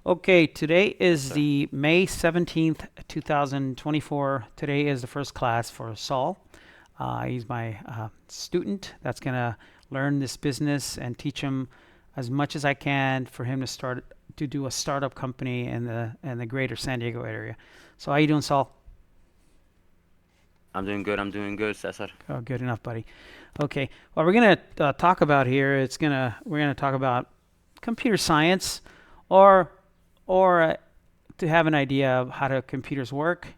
Okay, today Yes, is sir. the May 17th, 2024. Today is the first class for Saul. He's my student that's going to learn this business and teach him as much as I can for him to start to do a startup company in the greater San Diego area. So how you doing, Saul? I'm doing good. I'm doing good, Cesar. Oh, good enough, buddy. Okay. What we're going to talk about here, we're going to talk about computer science or or to have an idea of how do computers work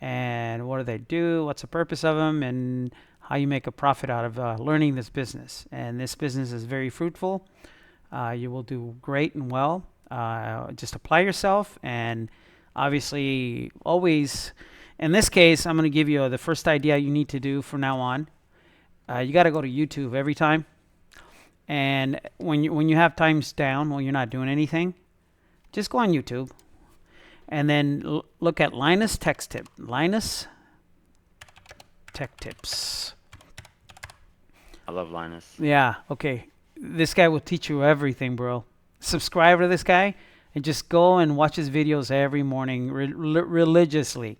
and what do they do, what's the purpose of them, and how you make a profit out of learning this business. And this business is very fruitful. You will do great and well. Just apply yourself, and obviously, always. In this case, I'm going to give you the first idea you need to do from now on. You got to go to YouTube every time, and when you have times down, when you're not doing anything, just go on YouTube and then look at Linus Tech Tip. Linus Tech Tips. I love Linus. Yeah, okay. This guy will teach you everything, bro. Subscribe to this guy and just go and watch his videos every morning religiously.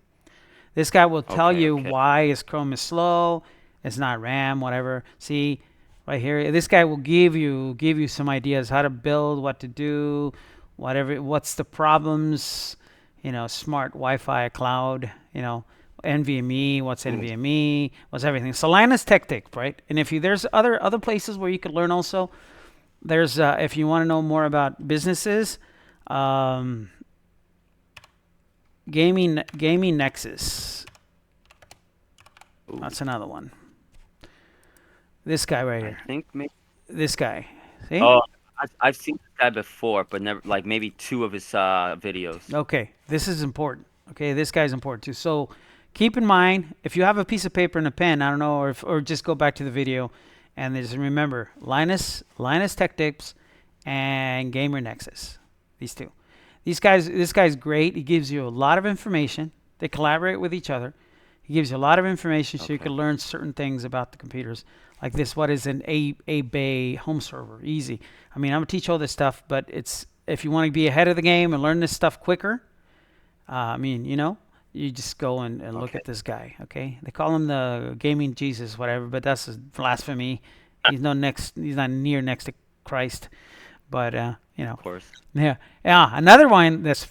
This guy will tell Okay, you okay. why his Chrome is slow, it's not RAM, whatever. See, right here, this guy will give you some ideas how to build, what to do, whatever, what's the problems, smart Wi-Fi, cloud, NVMe, what's Ooh, NVMe, what's everything. So Linus Tech Tip, right? And if you there's other places where you could learn also. There's if you want to know more about businesses, um, gaming Nexus. ooh. That's another one. This guy right I here. think maybe. This guy. See? Oh, I've seen this guy before, but never like maybe two of his videos. Okay. This is important. Okay. This guy's important too. So keep in mind, if you have a piece of paper and a pen, I don't know, or just go back to the video and just remember Linus Tech Tips and Gamer Nexus. These two. This guy's great. He gives you a lot of information. They collaborate with each other. He gives you a lot of information so you Okay. can learn certain things about the computers. Like this, what is an A Bay home server? Easy. I mean, I'm gonna teach all this stuff, but it's if you want to be ahead of the game and learn this stuff quicker. I mean, you just go and look Okay. at this guy. Okay, they call him the gaming Jesus, whatever, but that's blasphemy. He's not near next to Christ. But Of course. yeah, yeah. Another one that's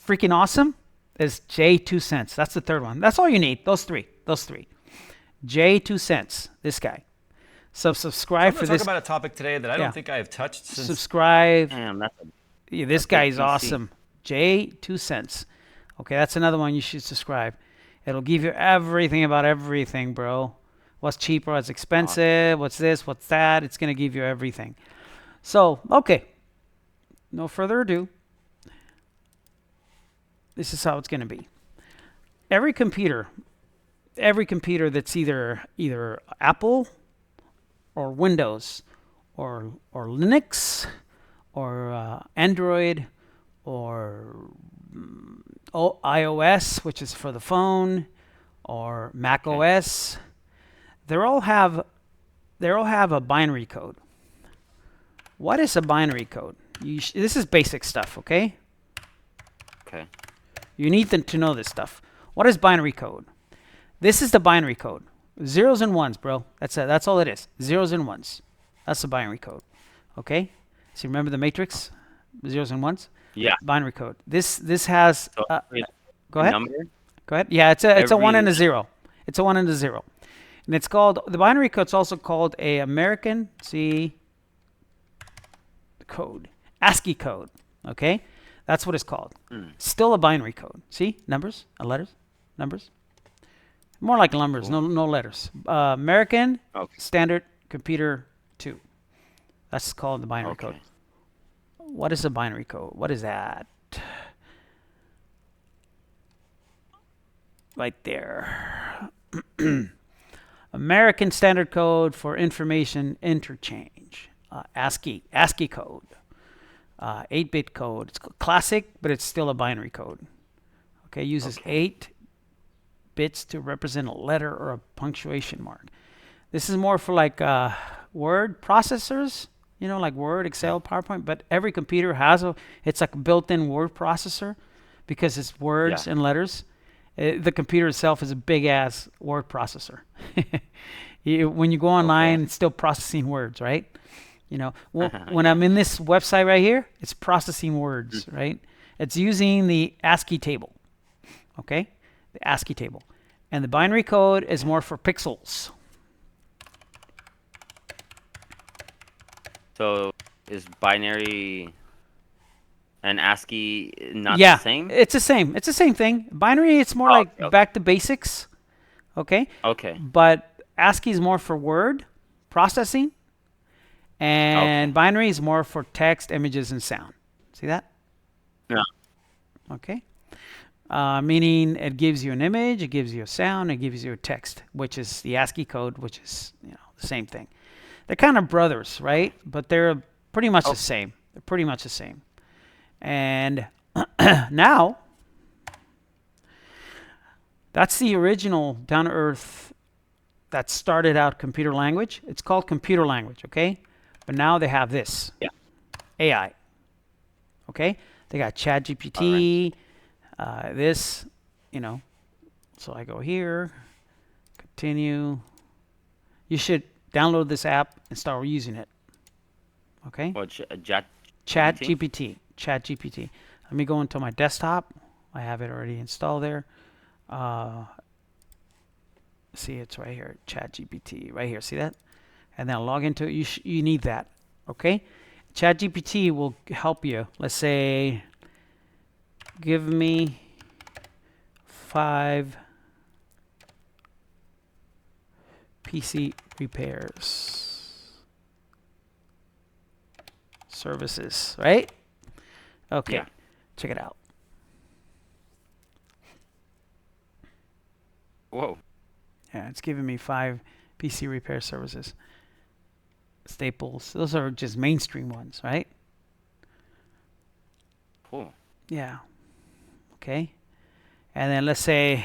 freaking awesome is J2 cents. That's the third one. That's all you need. Those three. Those three. J2 cents. This guy. So So subscribe I'm going for to talk this. about a topic today that I Yeah. don't think I have touched since. Subscribe. Damn, Yeah, a this big guy's PC. awesome. J2 cents. Okay, that's another one you should subscribe. It'll give you everything about everything, bro. What's cheaper? What's Awesome. expensive? What's this? What's that? It's gonna give you everything. So okay, no further ado. This is how it's gonna be. Every computer, every computer that's either Apple or Windows or Linux or Android or iOS, which is for the phone, or Mac Okay. OS, they all have they all have a binary code. What is a binary code? This is basic stuff, okay? Okay. You need to know this stuff. What is binary code? This is the binary code. Zeros and ones, bro. That's it. That's all it is. Zeros and ones. That's the binary code. Okay? So remember the matrix? Zeros and ones? Yeah. Binary code. This has So every, go every ahead. number, Go ahead. Yeah, it's a one every and a zero. It's a one and a zero. And it's called the binary code's also called a American see code. ASCII code. Okay? That's what it's called. mm, Still a binary code. See? Numbers, letters, numbers. More like numbers, cool. no letters. American Okay. Standard Computer 2. That's called the binary code. Okay. What is a binary code? What is that? Right there. American Standard Code for Information Interchange. ASCII code. 8-bit code. It's classic, but it's still a binary code. Okay, uses Okay. 8 bits to represent a letter or a punctuation mark. This is more for like word processors you know, like Word, Excel, PowerPoint, but every computer has it's like a built-in word processor because it's words Yeah. and letters. The computer itself is a big-ass word processor. When you go online, Okay. it's still processing words, right? You know, when Yeah. I'm in this website right here, it's processing Mm. words, right? It's using the ASCII table, okay? The ASCII table. And the binary code is Okay. more for pixels. So is binary and ASCII not the Yeah, same? it's the same. It's the same thing. Binary, it's more Oh, like okay. back to basics, okay? Okay. But ASCII is more for word processing, Okay. and binary is more for text, images, and sound. See that? Yeah. Okay. Meaning it gives you an image, it gives you a sound, it gives you a text, which is the ASCII code, which is the same thing. They're kind of brothers, right? But they're pretty much the Oh, same. They're pretty much the same. And now that's the original down to earth that started out computer language. It's called computer language, okay? But now they have this yeah. AI, okay? They got All right. ChatGPT, this, you know. So I go here, continue. You should download this app and start using it, okay? What Chat GPT? ChatGPT, ChatGPT. Let me go into my desktop. I have it already installed there. See, it's right here, ChatGPT, right here. See that? And then I'll log into it. You need that, okay? ChatGPT will help you. Let's say, give me 5 PC repairs services, right? Okay, Yeah. check it out. Whoa. Yeah, it's giving me 5 PC repair services. Staples. Those are just mainstream ones, right? Cool. Yeah. Okay. And then let's say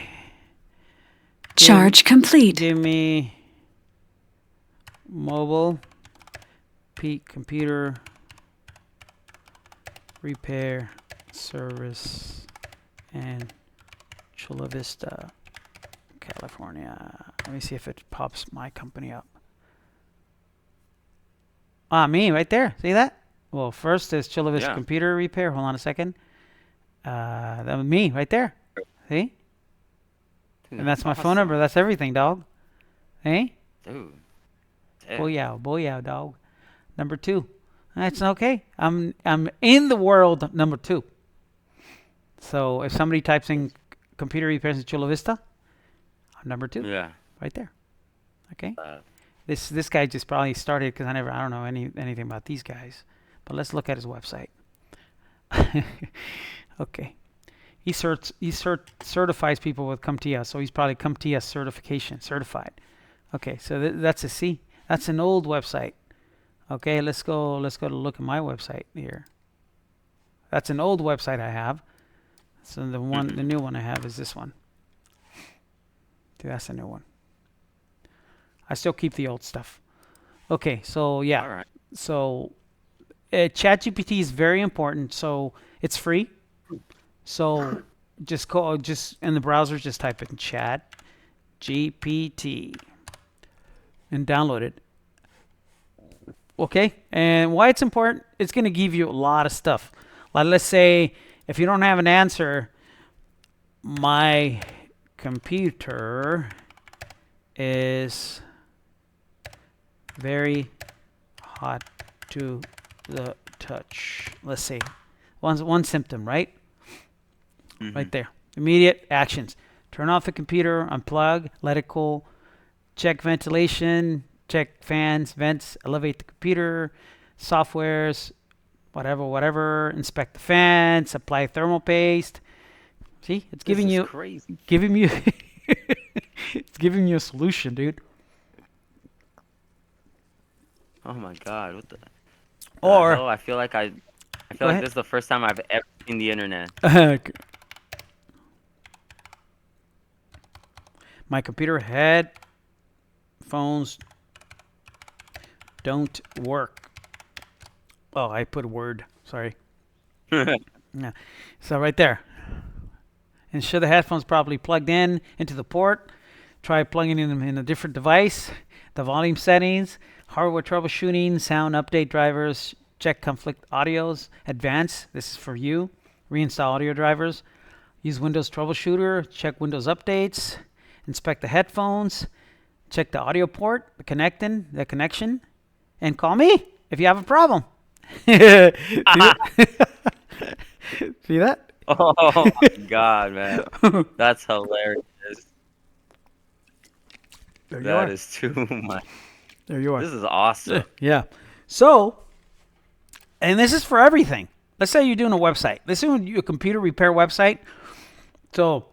Charge complete. give me mobile computer repair service and Chula Vista, California. Let me see if it pops my company up. Me right there. See that? Well, first is Chula Vista Yeah. Computer Repair. Hold on a second. That was me right there. See? Dude, And that's my phone awesome. number. That's everything, dog. Hey? Dude. Damn. Booyah, booyah, dog. Number 2. That's okay. I'm in the world number 2. So if somebody types in computer repairs in Chula Vista, I'm number 2 Yeah. right there. Okay. Uh, This guy just probably started because I don't know anything about these guys. But let's look at his website. Okay. He certifies people with CompTIA, so he's probably CompTIA certified. Okay, so that's a C. That's an old website. Okay, let's go to look at my website here. That's an old website I have. So the new one I have is this one. Dude, that's a new one. I still keep the old stuff. Okay, so yeah. all right. So ChatGPT is very important. So it's free. So just in the browser, just type in ChatGPT and download it. Okay, and why it's important? It's going to give you a lot of stuff. Like let's say if you don't have an answer, my computer is very hot to the touch. Let's see, one symptom, right? Mhm. Right there. Immediate actions. Turn off the computer, unplug, let it cool, check ventilation, check fans, vents, elevate the computer, softwares, whatever, inspect the fans, apply thermal paste. See, it's This giving is you crazy. it's giving you a solution, dude. Oh my God. What the Or hell? I feel like go this ahead. is the first time I've ever seen the internet. My computer headphones don't work. Oh, I put Word. Sorry. Yeah. So right there. Ensure the headphones properly plugged in into the port. Try plugging in them in a different device. The volume settings, hardware troubleshooting, sound update drivers, check conflict audios, advanced. This is for you. Reinstall audio drivers. Use Windows Troubleshooter. Check Windows updates. Inspect the headphones. Check the audio port, the connection, and call me if you have a problem. See that? Oh my God, man, that's hilarious. There you That are. is too much. There you are. This is awesome. Yeah. So, and this is for everything. Let's say you're doing a website. Let's say you a computer repair website. So,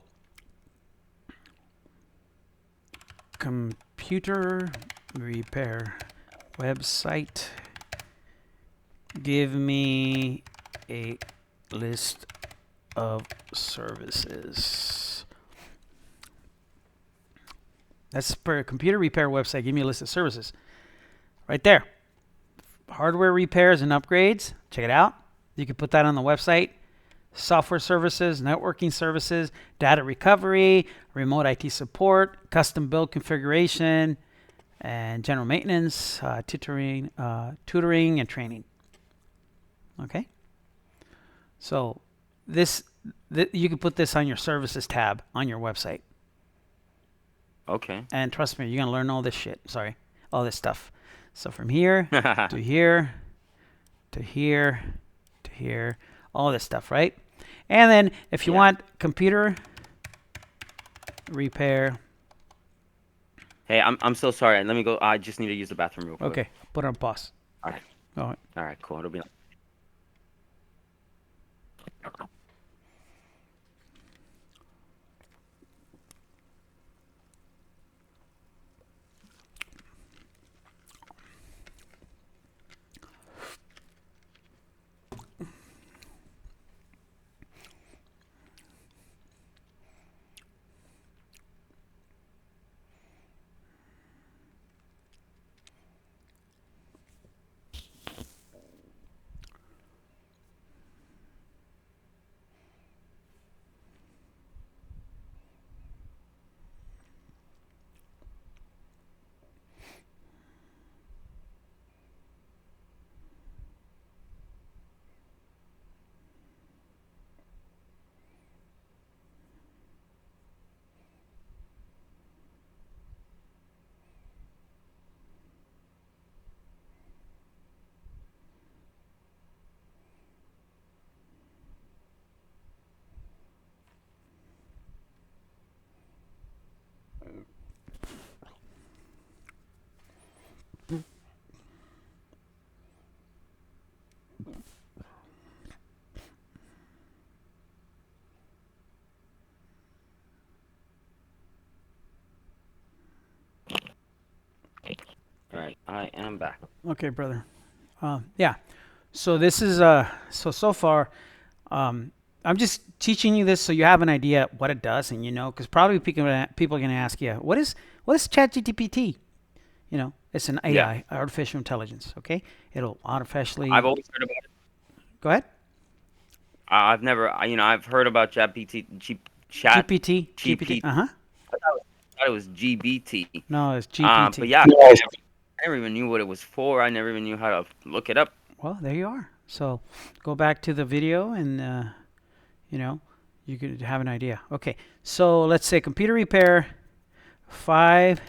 computer repair website. Give me a list of services. That's per computer repair website. Give me a list of services. Right there. Hardware repairs and upgrades. Check it out. You can put that on the website. Software services, networking services, data recovery, remote IT support, custom build configuration, and general maintenance, tutoring and training. Okay. So you can put this on your services tab on your website. Okay. And trust me, you're going to learn all this shit. Sorry. All this stuff. So from here to here to here to here, all this stuff, right? And then if you want computer repair. Hey, I'm so sorry. Let me go. I just need to use the bathroom real quick. Okay. Put it on pause. All right. All right. All right. Cool. It'll be. All right. I am back. Okay, brother. Yeah. So this is so far, I'm just teaching you this so you have an idea what it does, and because probably people are going to ask you, what is ChatGPT? It's an AI, Yeah. artificial intelligence. Okay, it'll artificially. I've always heard about it. Go ahead. I've never. I've heard about ChatGPT. Chat. GPT. Uh huh. I thought it was GBT. No, it's GPT. But yeah, I never even knew what it was for. I never even knew how to look it up. Well, there you are. So go back to the video and, you could have an idea. Okay, so let's say computer repair, 5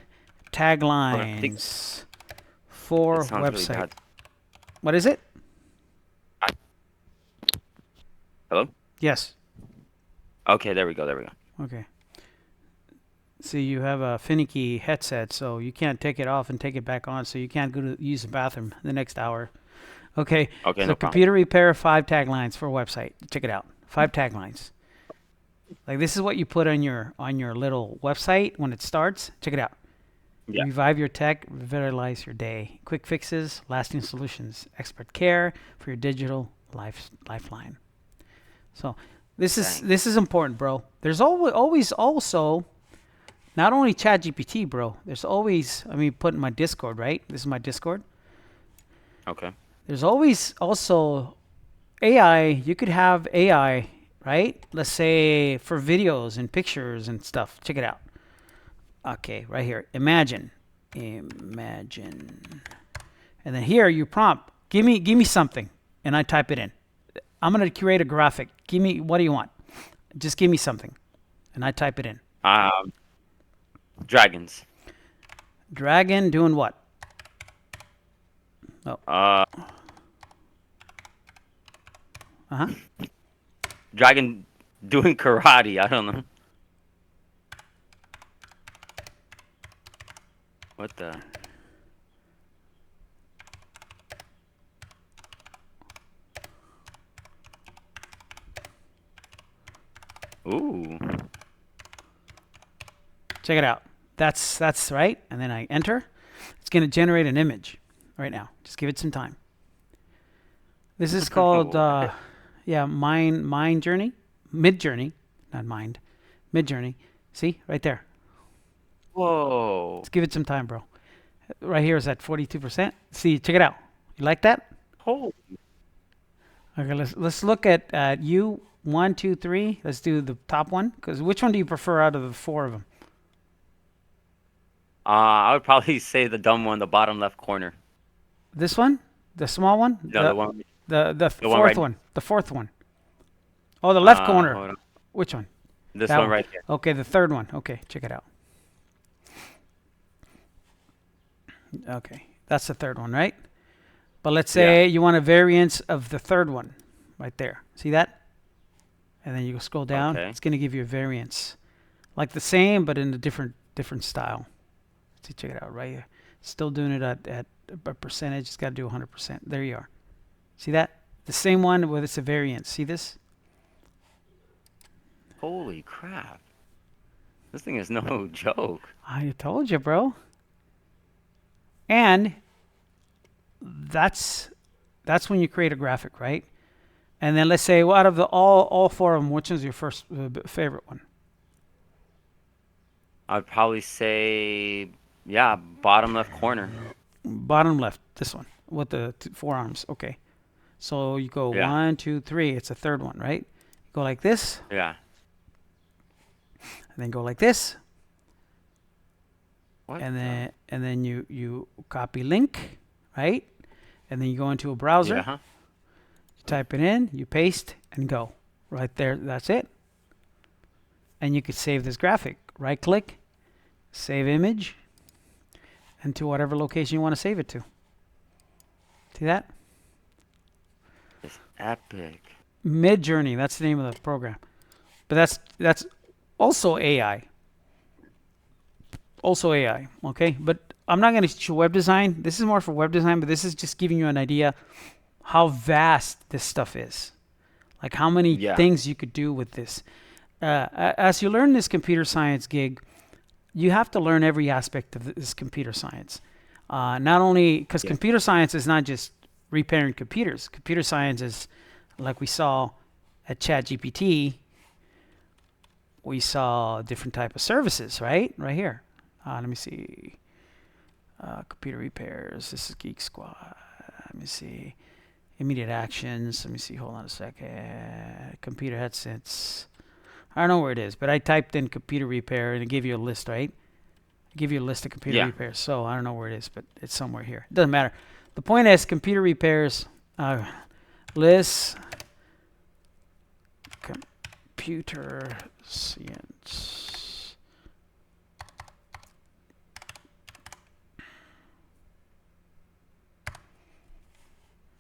taglines for It sounds really website. bad. What is it? Hello? Yes. Okay, there we go. There we go. Okay. See, you have a finicky headset, so you can't take it off and take it back on, so you can't go to use the bathroom the next hour. Okay. Okay, So no problem. computer repair, 5 taglines for a website. Check it out. 5 taglines. Like this is what you put on your little website when it starts. Check it out. Yeah. Revive your tech, revitalize your day. Quick fixes, lasting solutions, expert care for your digital lifeline. So this is important, bro. There's always also not only ChatGPT, bro. There's always put in my Discord, right? This is my Discord. Okay. There's always also AI. You could have AI, right? Let's say for videos and pictures and stuff. Check it out. Okay, right here. Imagine. Imagine. And then here you prompt, give me something, and I type it in. I'm gonna create a graphic. Give me, what do you want? Just give me something, and I type it in. Dragons. Dragon doing what? Oh. Uh-huh. Dragon doing karate. I don't know. What the? Ooh. Check it out. That's right. And then I enter. It's going to generate an image right now. Just give it some time. This is called, Mind Journey. Mid Journey. Not Mind. Mid Journey. See? Right there. Whoa. Let's give it some time, bro. Right here is at 42%. See, check it out. You like that? Holy. Okay, let's look at you. 1, 2, 3. Let's do the top one. Because which one do you prefer out of the 4 of them? I would probably say the dumb one, the bottom left corner. This one? The small one? No, the one. The The one fourth right- one. The fourth one. Oh, the left Hold corner. on. Which one? This That one right here. Okay, the third one. Okay, check it out. Okay, that's the third one, right? But let's say you want a variance of the third one, right there. See that? And then you go scroll down. Okay. It's going to give you a variance, like the same but in a different style. See, check it out right here. Still doing it at a percentage. It's got to do 100%. There you are. See that? The same one with it's a variance. See this? Holy crap. This thing is no joke. I told you, bro. And that's when you create a graphic, right? And then let's say, well, out of the all 4 of them, which is your first favorite one? I'd probably say, bottom left corner. Bottom left, this one with the 4 arms. Okay. So you go 1, 2, 3. It's the third one, right? You go like this, Yeah. and then go like this, What? and then you copy link, right? And then you go into a browser. Yeah. You type it in, you paste, and go. Right there, that's it. And you could save this graphic. Right click, save image, and to whatever location you want to save it to. See that? It's epic. Mid Journey, that's the name of the program. But that's also AI. Also AI, okay? But I'm not going to teach you web design. This is more for web design, but this is just giving you an idea how vast this stuff is. Like how many things you could do with this. As you learn this computer science gig, you have to learn every aspect of this computer science. Not only because computer science is not just repairing computers. Computer science is, like we saw at ChatGPT, we saw different type of services, right? Right here. Let me see. Computer repairs. This is Geek Squad. Let me see. Immediate actions. Let me see. Hold on a second. Computer headsets. I don't know where it is, but I typed in computer repair and it gave you a list, right? It gave you a list of computer repairs. So I don't know where it is, but it's somewhere here. It doesn't matter. The point is computer repairs list computer science.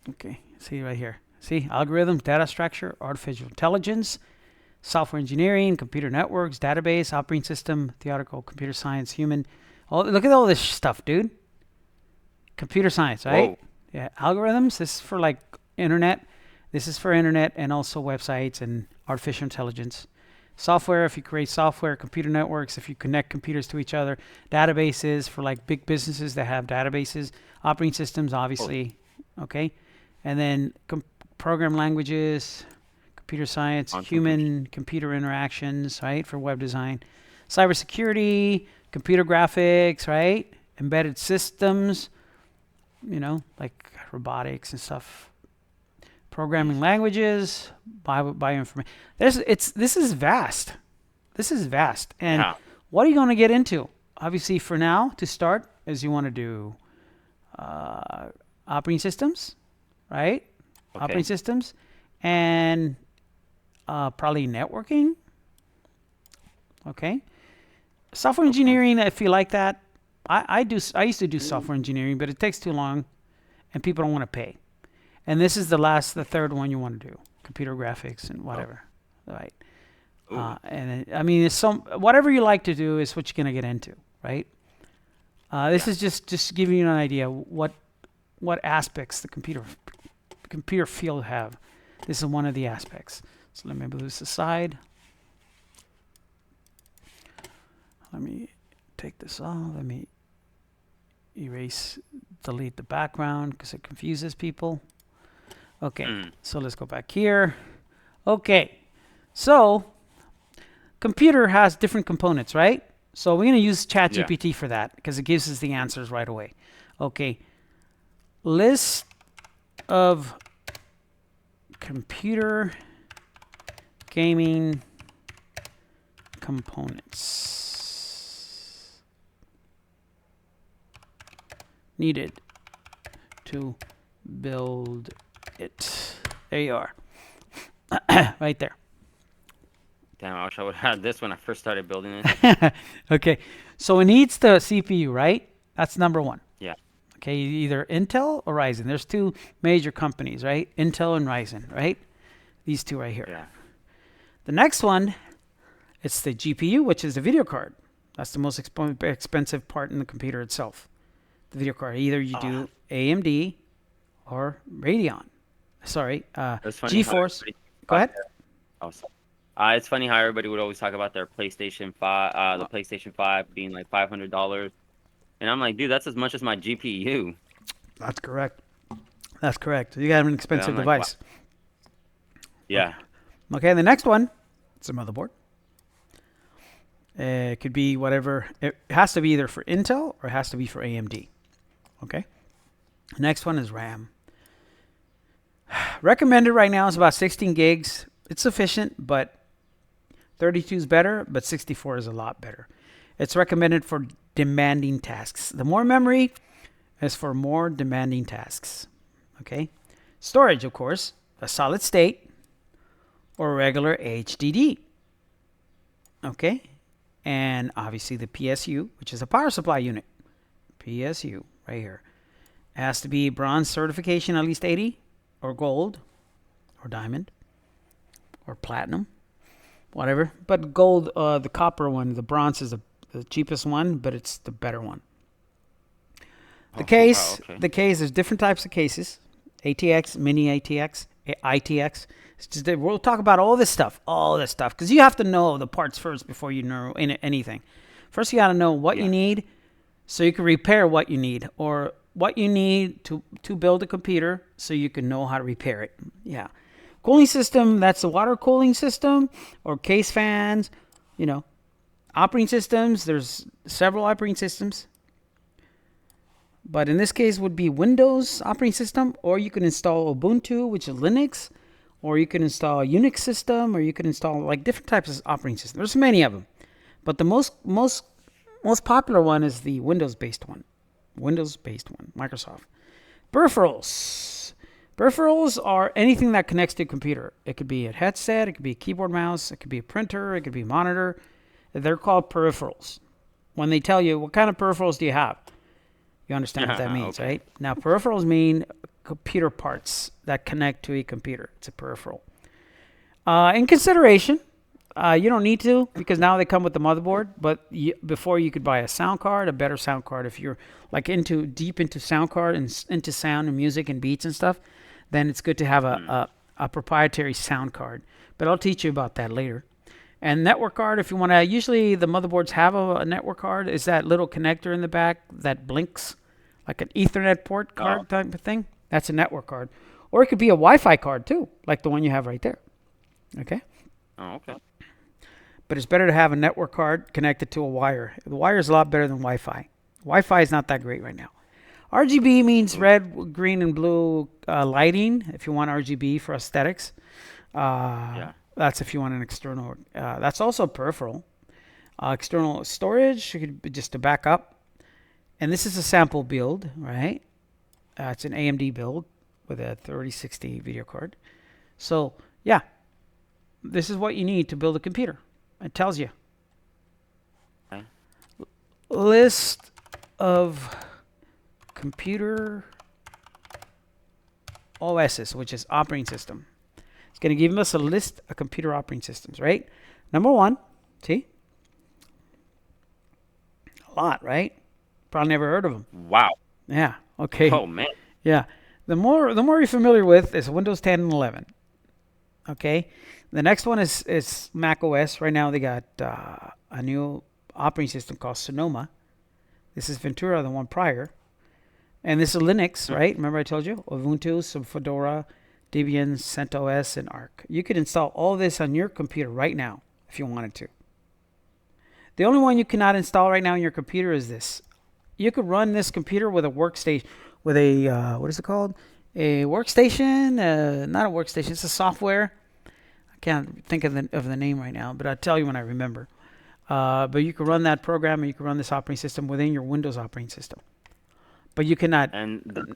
Okay, see right here. See, algorithm, data structure, artificial intelligence, software engineering, computer networks, database, operating system, theoretical, computer science, human. Oh, look at all this stuff, dude. Computer science, right? Whoa. Yeah, algorithms. This is for like internet. This is for internet and also websites and artificial intelligence. Software, if you create software, computer networks, if you connect computers to each other, databases for like big businesses that have databases, operating systems, obviously, okay? And then program languages, computer science, human-computer interactions, right, for web design. Cybersecurity, computer graphics, right? Embedded systems, like robotics and stuff. Programming languages, bioinformatics. This is vast. This is vast. And Yeah. what are you going to get into? Obviously, for now, to start, is you want to do operating systems, right? Operating Okay. systems, and probably networking. Okay. Software Okay. engineering, if you like that, I used to do software engineering, but it takes too long, and people don't want to pay. And this is the third one you want to do: computer graphics and whatever, right? Ooh. I mean, it's whatever you like to do is what you're gonna get into, right? This Yeah. is just giving you an idea what aspects the computer field have. This is one of the aspects. So let me move this aside. Let me take this off. Let me delete the background because it confuses people. Okay, Hmm. so let's go back here. Okay, so computer has different components, right? So we're going to use Yeah. ChatGPT for that because it gives us the answers right away. Okay, list of computer gaming components needed to build it. There you are. Right there. Damn, I wish I would have had this when I first started building this. Okay, so it needs the CPU, right? That's number one. Yeah. Okay, either Intel or Ryzen. There's two major companies, right? Intel and Ryzen, right? These two right here. Yeah. The next one, it's the GPU, which is the video card. That's the most expensive part in the computer itself. The video card. Either you do AMD or Radeon. Sorry, It's funny how GeForce. everybody Go ahead. Oh, sorry. It's funny how everybody would always talk about their PlayStation 5, the PlayStation 5 being like $500. And I'm like, dude, that's as much as my GPU. That's correct. That's correct. You got an expensive I'm like, device. Yeah. Okay, the next one, it's a motherboard. It could be whatever. It has to be either for Intel or it has to be for AMD. Okay. Next one is RAM. Recommended right now is about 16 gigs. It's sufficient, but 32 is better, but 64 is a lot better. It's recommended for demanding tasks. The more memory is for more demanding tasks. Okay. Storage, of course, a solid state or regular HDD. Okay. And obviously the PSU, which is a power supply unit. PSU, right here. It has to be bronze certification, at least 80, or gold, or diamond, or platinum, whatever. But gold, the copper one, the bronze is the cheapest one, but it's the better one. The case, Wow, okay. there's different types of cases. ATX, mini ATX, ITX. It's just, we'll talk about all this stuff, because you have to know the parts first before you know anything. First, you got to know what you need so you can repair what you need, or what you need to build a computer so you can know how to repair it. Yeah. Cooling system, that's the water cooling system, or case fans, Operating systems, there's several operating systems. But in this case would be Windows operating system, or you can install Ubuntu, which is Linux, or you can install a Unix system, or you can install like different types of operating systems. There's many of them. But the most popular one is the Windows-based one. Microsoft. Peripherals. Peripherals are anything that connects to a computer. It could be a headset, it could be a keyboard, mouse, it could be a printer, it could be a monitor. They're called peripherals. When they tell you, what kind of peripherals do you have? You understand what that means, Okay. right? Now, peripherals mean computer parts that connect to a computer. It's a peripheral. In consideration, you don't need to, because now they come with the motherboard. But before, you could buy a sound card, a better sound card. If you're like deep into sound card and into sound and music and beats and stuff, then it's good to have a proprietary sound card. But I'll teach you about that later. And network card, if you want to, usually the motherboards have a network card. Is that little connector in the back that blinks like an Ethernet port card type of thing? That's a network card. Or it could be a Wi-Fi card too, like the one you have right there. Okay? Oh, okay. But it's better to have a network card connected to a wire. The wire is a lot better than Wi-Fi. Wi-Fi is not that great right now. RGB means red, green, and blue lighting. If you want RGB for aesthetics, that's if you want an external. That's also peripheral. External storage could be just to back up. And this is a sample build, right? It's an AMD build with a 3060 video card. So yeah, this is what you need to build a computer. It tells you. Okay. List of computer OSs, which is operating system. It's going to give us a list of computer operating systems, right? Number one, see? A lot, right? Probably never heard of them. Wow. Yeah. Okay. Oh man. Yeah. The more you're familiar with is Windows 10 and 11. Okay. The next one is Mac OS. Right now they got a new operating system called Sonoma. This is Ventura, the one prior. And this is Linux, right? Remember I told you? Ubuntu, some Fedora, Debian, CentOS, and Arch. You could install all this on your computer right now if you wanted to. The only one you cannot install right now on your computer is this. You could run this computer with a workstation, with a, what is it called? A workstation? Not a workstation, it's a software. I can't think of the name right now, but I'll tell you when I remember. But you can run that program and you can run this operating system within your Windows operating system. But you cannot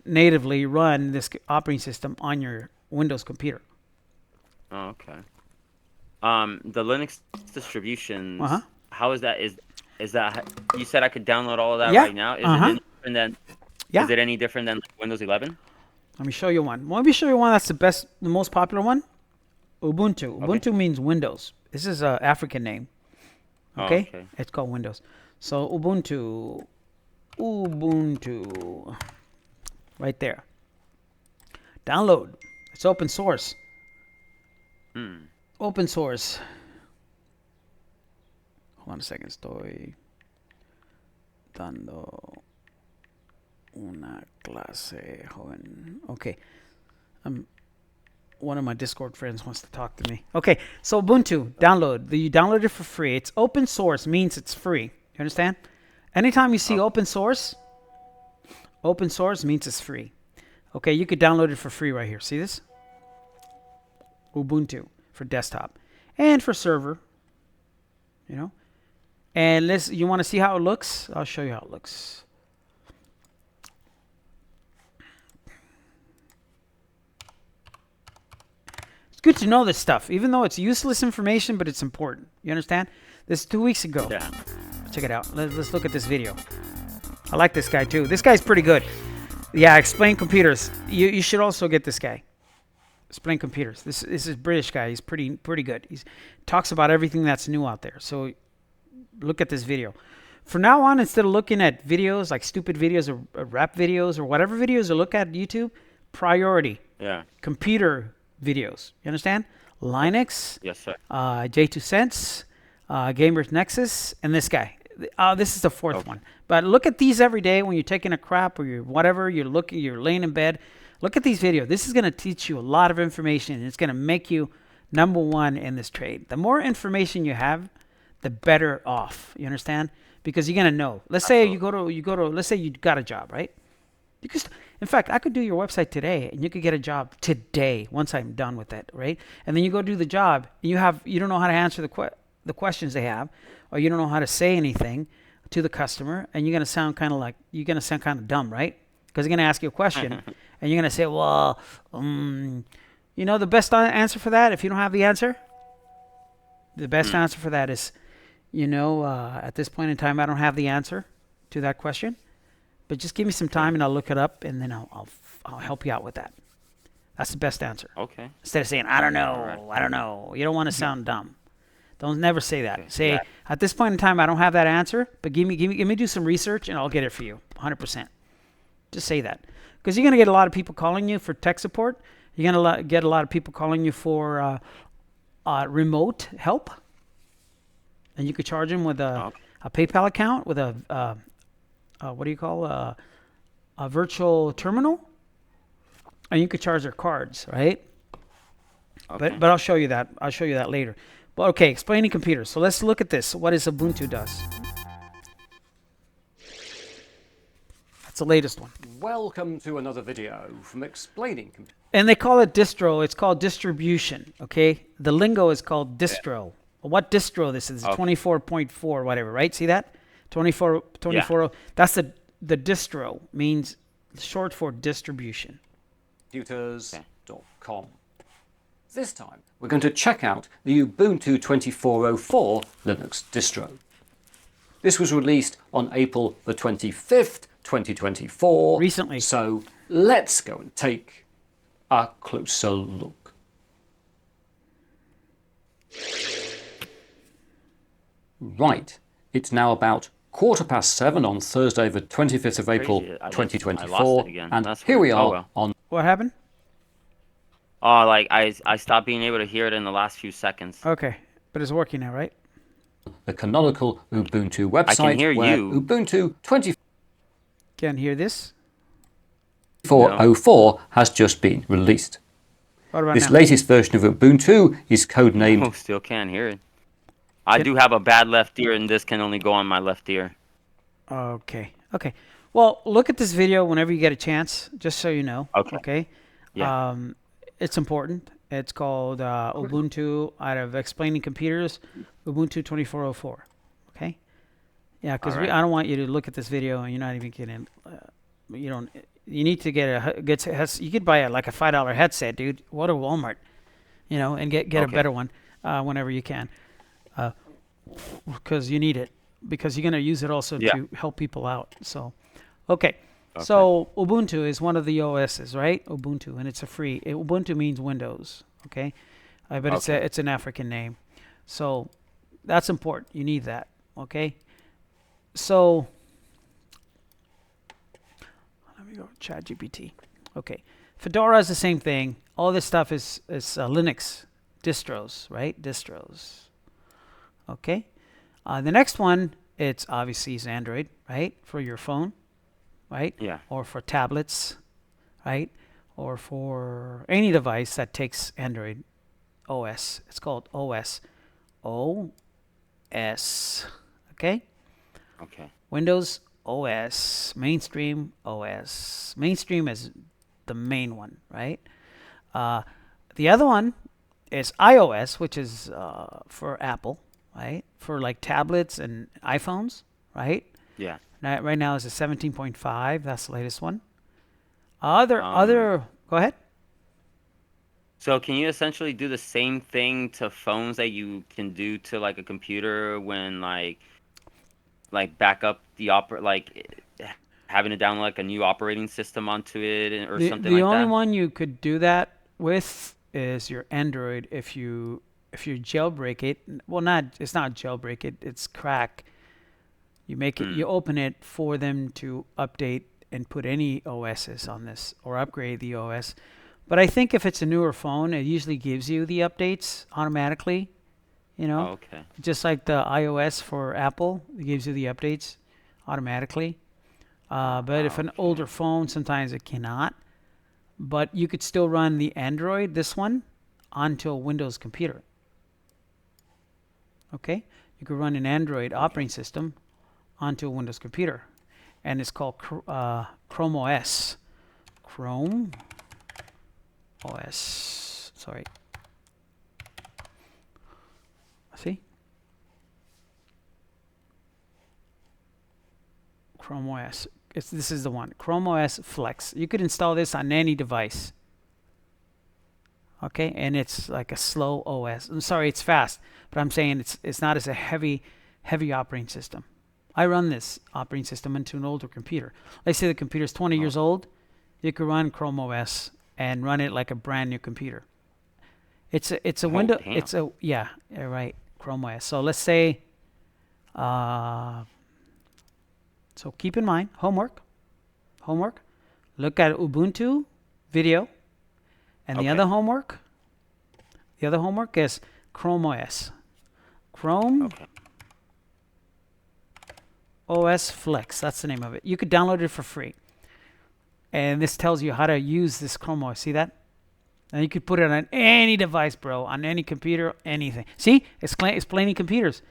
natively run this operating system on your Windows computer. Oh, okay. The Linux distributions. How is that? Is that you said I could download all of that right now? Is it any different than? Is it any different than like Windows 11? Let me show you one. Let me show you one that's the most popular one. Ubuntu. Okay. Ubuntu means Windows. This is an African name. Okay? Oh, okay. It's called Windows. So Ubuntu. Right there. Download. It's open source. Open source. Hold on a second. Estoy dando una clase, joven. Okay. One of my Discord friends wants to talk to me. Okay, so Ubuntu, download. You download it for free. It's open source, means it's free. You understand? Anytime you see open source means it's free. Okay, you could download it for free right here. See this? Ubuntu for desktop and for server. You know? And you want to see how it looks? I'll show you how it looks. It's good to know this stuff, even though it's useless information, but it's important. You understand? This is 2 weeks ago. Yeah. Check it out. Let's look at this video. I like this guy too. This guy's pretty good. Yeah, explain computers. You should also get this guy. Explain computers. This is a British guy. He's pretty good. He talks about everything that's new out there. So look at this video. From now on, instead of looking at videos like stupid videos or rap videos or whatever videos you look at YouTube, priority. Yeah. Computer videos. You understand? Linux. Yes, sir. J2 Sense, Gamers Nexus, and this guy. This is the fourth one. But look at these every day when you're taking a crap or you're whatever, you're laying in bed. Look at these videos. This is going to teach you a lot of information, and it's going to make you number one in this trade. The more information you have, the better off. You understand? Because you're going to know. Let's say you go to let's say you got a job, right? In fact, I could do your website today, and you could get a job today once I'm done with it, right? And then you go do the job, and you don't know how to answer the questions they have, or you don't know how to say anything to the customer, and you're gonna sound kind of dumb, right? Because they're gonna ask you a question, and you're gonna say, well, the best answer for that, if you don't have the answer, the best answer for that is, at this point in time, I don't have the answer to that question. But just give me some time and I'll look it up and then I'll help you out with that. That's the best answer. Okay. Instead of saying, I don't know. You don't want to sound dumb. Don't never say that. Okay. Say, at this point in time, I don't have that answer, but give me do some research and I'll get it for you. 100%. Just say that. Because you're going to get a lot of people calling you for tech support. You're going to get a lot of people calling you for remote help. And you could charge them with a PayPal account, with a what do you call a virtual terminal, and you could charge their cards, right? Okay. But I'll show you that. I'll show you that later. But okay, explaining computers. So let's look at this. What is Ubuntu does? That's the latest one. Welcome to another video from Explaining Computers. And they call it distro. It's called distribution, okay? The lingo is called distro. What distro this is? 24.4, whatever, right? See that? 24. That's the distro, means short for distribution. Computers.com. This time, we're going to check out the Ubuntu 24.04 Linux distro. This was released on April the 25th, 2024. Recently. So let's go and take a closer look. Right, it's now about 7:15 on Thursday the 25th of April, 2024. And here we are on... What happened? Oh, like I stopped being able to hear it in the last few seconds. Okay, but it's working now, right? The canonical Ubuntu website. I can hear where you. Ubuntu 24.04 Can't hear this? has just been released. What about This now? latest version of Ubuntu is codenamed... Oh, still can't hear it. I do have a bad left ear, and this can only go on my left ear. Okay. Well, look at this video whenever you get a chance, just so you know. Okay. Yeah. It's important. It's called Ubuntu out of Explaining Computers, Ubuntu 24.04. Okay. Yeah, because All right. I don't want you to look at this video and you're not even getting. You need to get you could buy like a $5 headset, dude. Go to Walmart, and get a better one whenever you can, because you need it, because you're gonna use it also to help people out. So, okay. So Ubuntu is one of the OSs, right? Ubuntu, and it's a free. Ubuntu means Windows, okay? But it's an African name, so that's important. You need that, okay? So let me go ChatGPT. Okay, Fedora is the same thing. All this stuff is Linux distros, right? Distros. Okay. The next one, it's obviously is Android, right, for your phone. Right? Yeah. Or for tablets, right? Or for any device that takes Android OS. It's called OS. OS. Okay? Okay. Windows OS. Mainstream OS. Mainstream is the main one, right? The other one is iOS, which is for Apple, right? For like tablets and iPhones, right? Yeah. Right now is a 17.5. That's the latest one. Go ahead. So can you essentially do the same thing to phones that you can do to like a computer when like back up the having to download like a new operating system onto it or something like that? The only one you could do that with is your Android if you jailbreak it. Well, it's not jailbreak it. It's crack. You make it. You open it for them to update and put any OSs on this or upgrade the OS. But I think if it's a newer phone, it usually gives you the updates automatically. Okay. Just like the iOS for Apple, it gives you the updates automatically. But if an older phone, sometimes it cannot. But you could still run the Android, this one, onto a Windows computer. Okay? You could run an Android operating system onto a Windows computer, and it's called Chrome OS. Chrome OS. Sorry. See? Chrome OS. This is the one. Chrome OS Flex. You could install this on any device. Okay, and it's like a slow OS. I'm sorry, it's fast, but I'm saying it's not as a heavy operating system. I run this operating system into an older computer. Let's say the computer's 20 years old. You could run Chrome OS and run it like a brand new computer. It's a window. Damn. It's a right, Chrome OS. So let's say. So keep in mind homework. Look at Ubuntu video, and the other homework is Chrome OS. Chrome. Okay. OS Flex, that's the name of it. You could download it for free. And this tells you how to use this Chrome OS. See that? And you could put it on any device, bro. On any computer, anything. See? Explaining computers.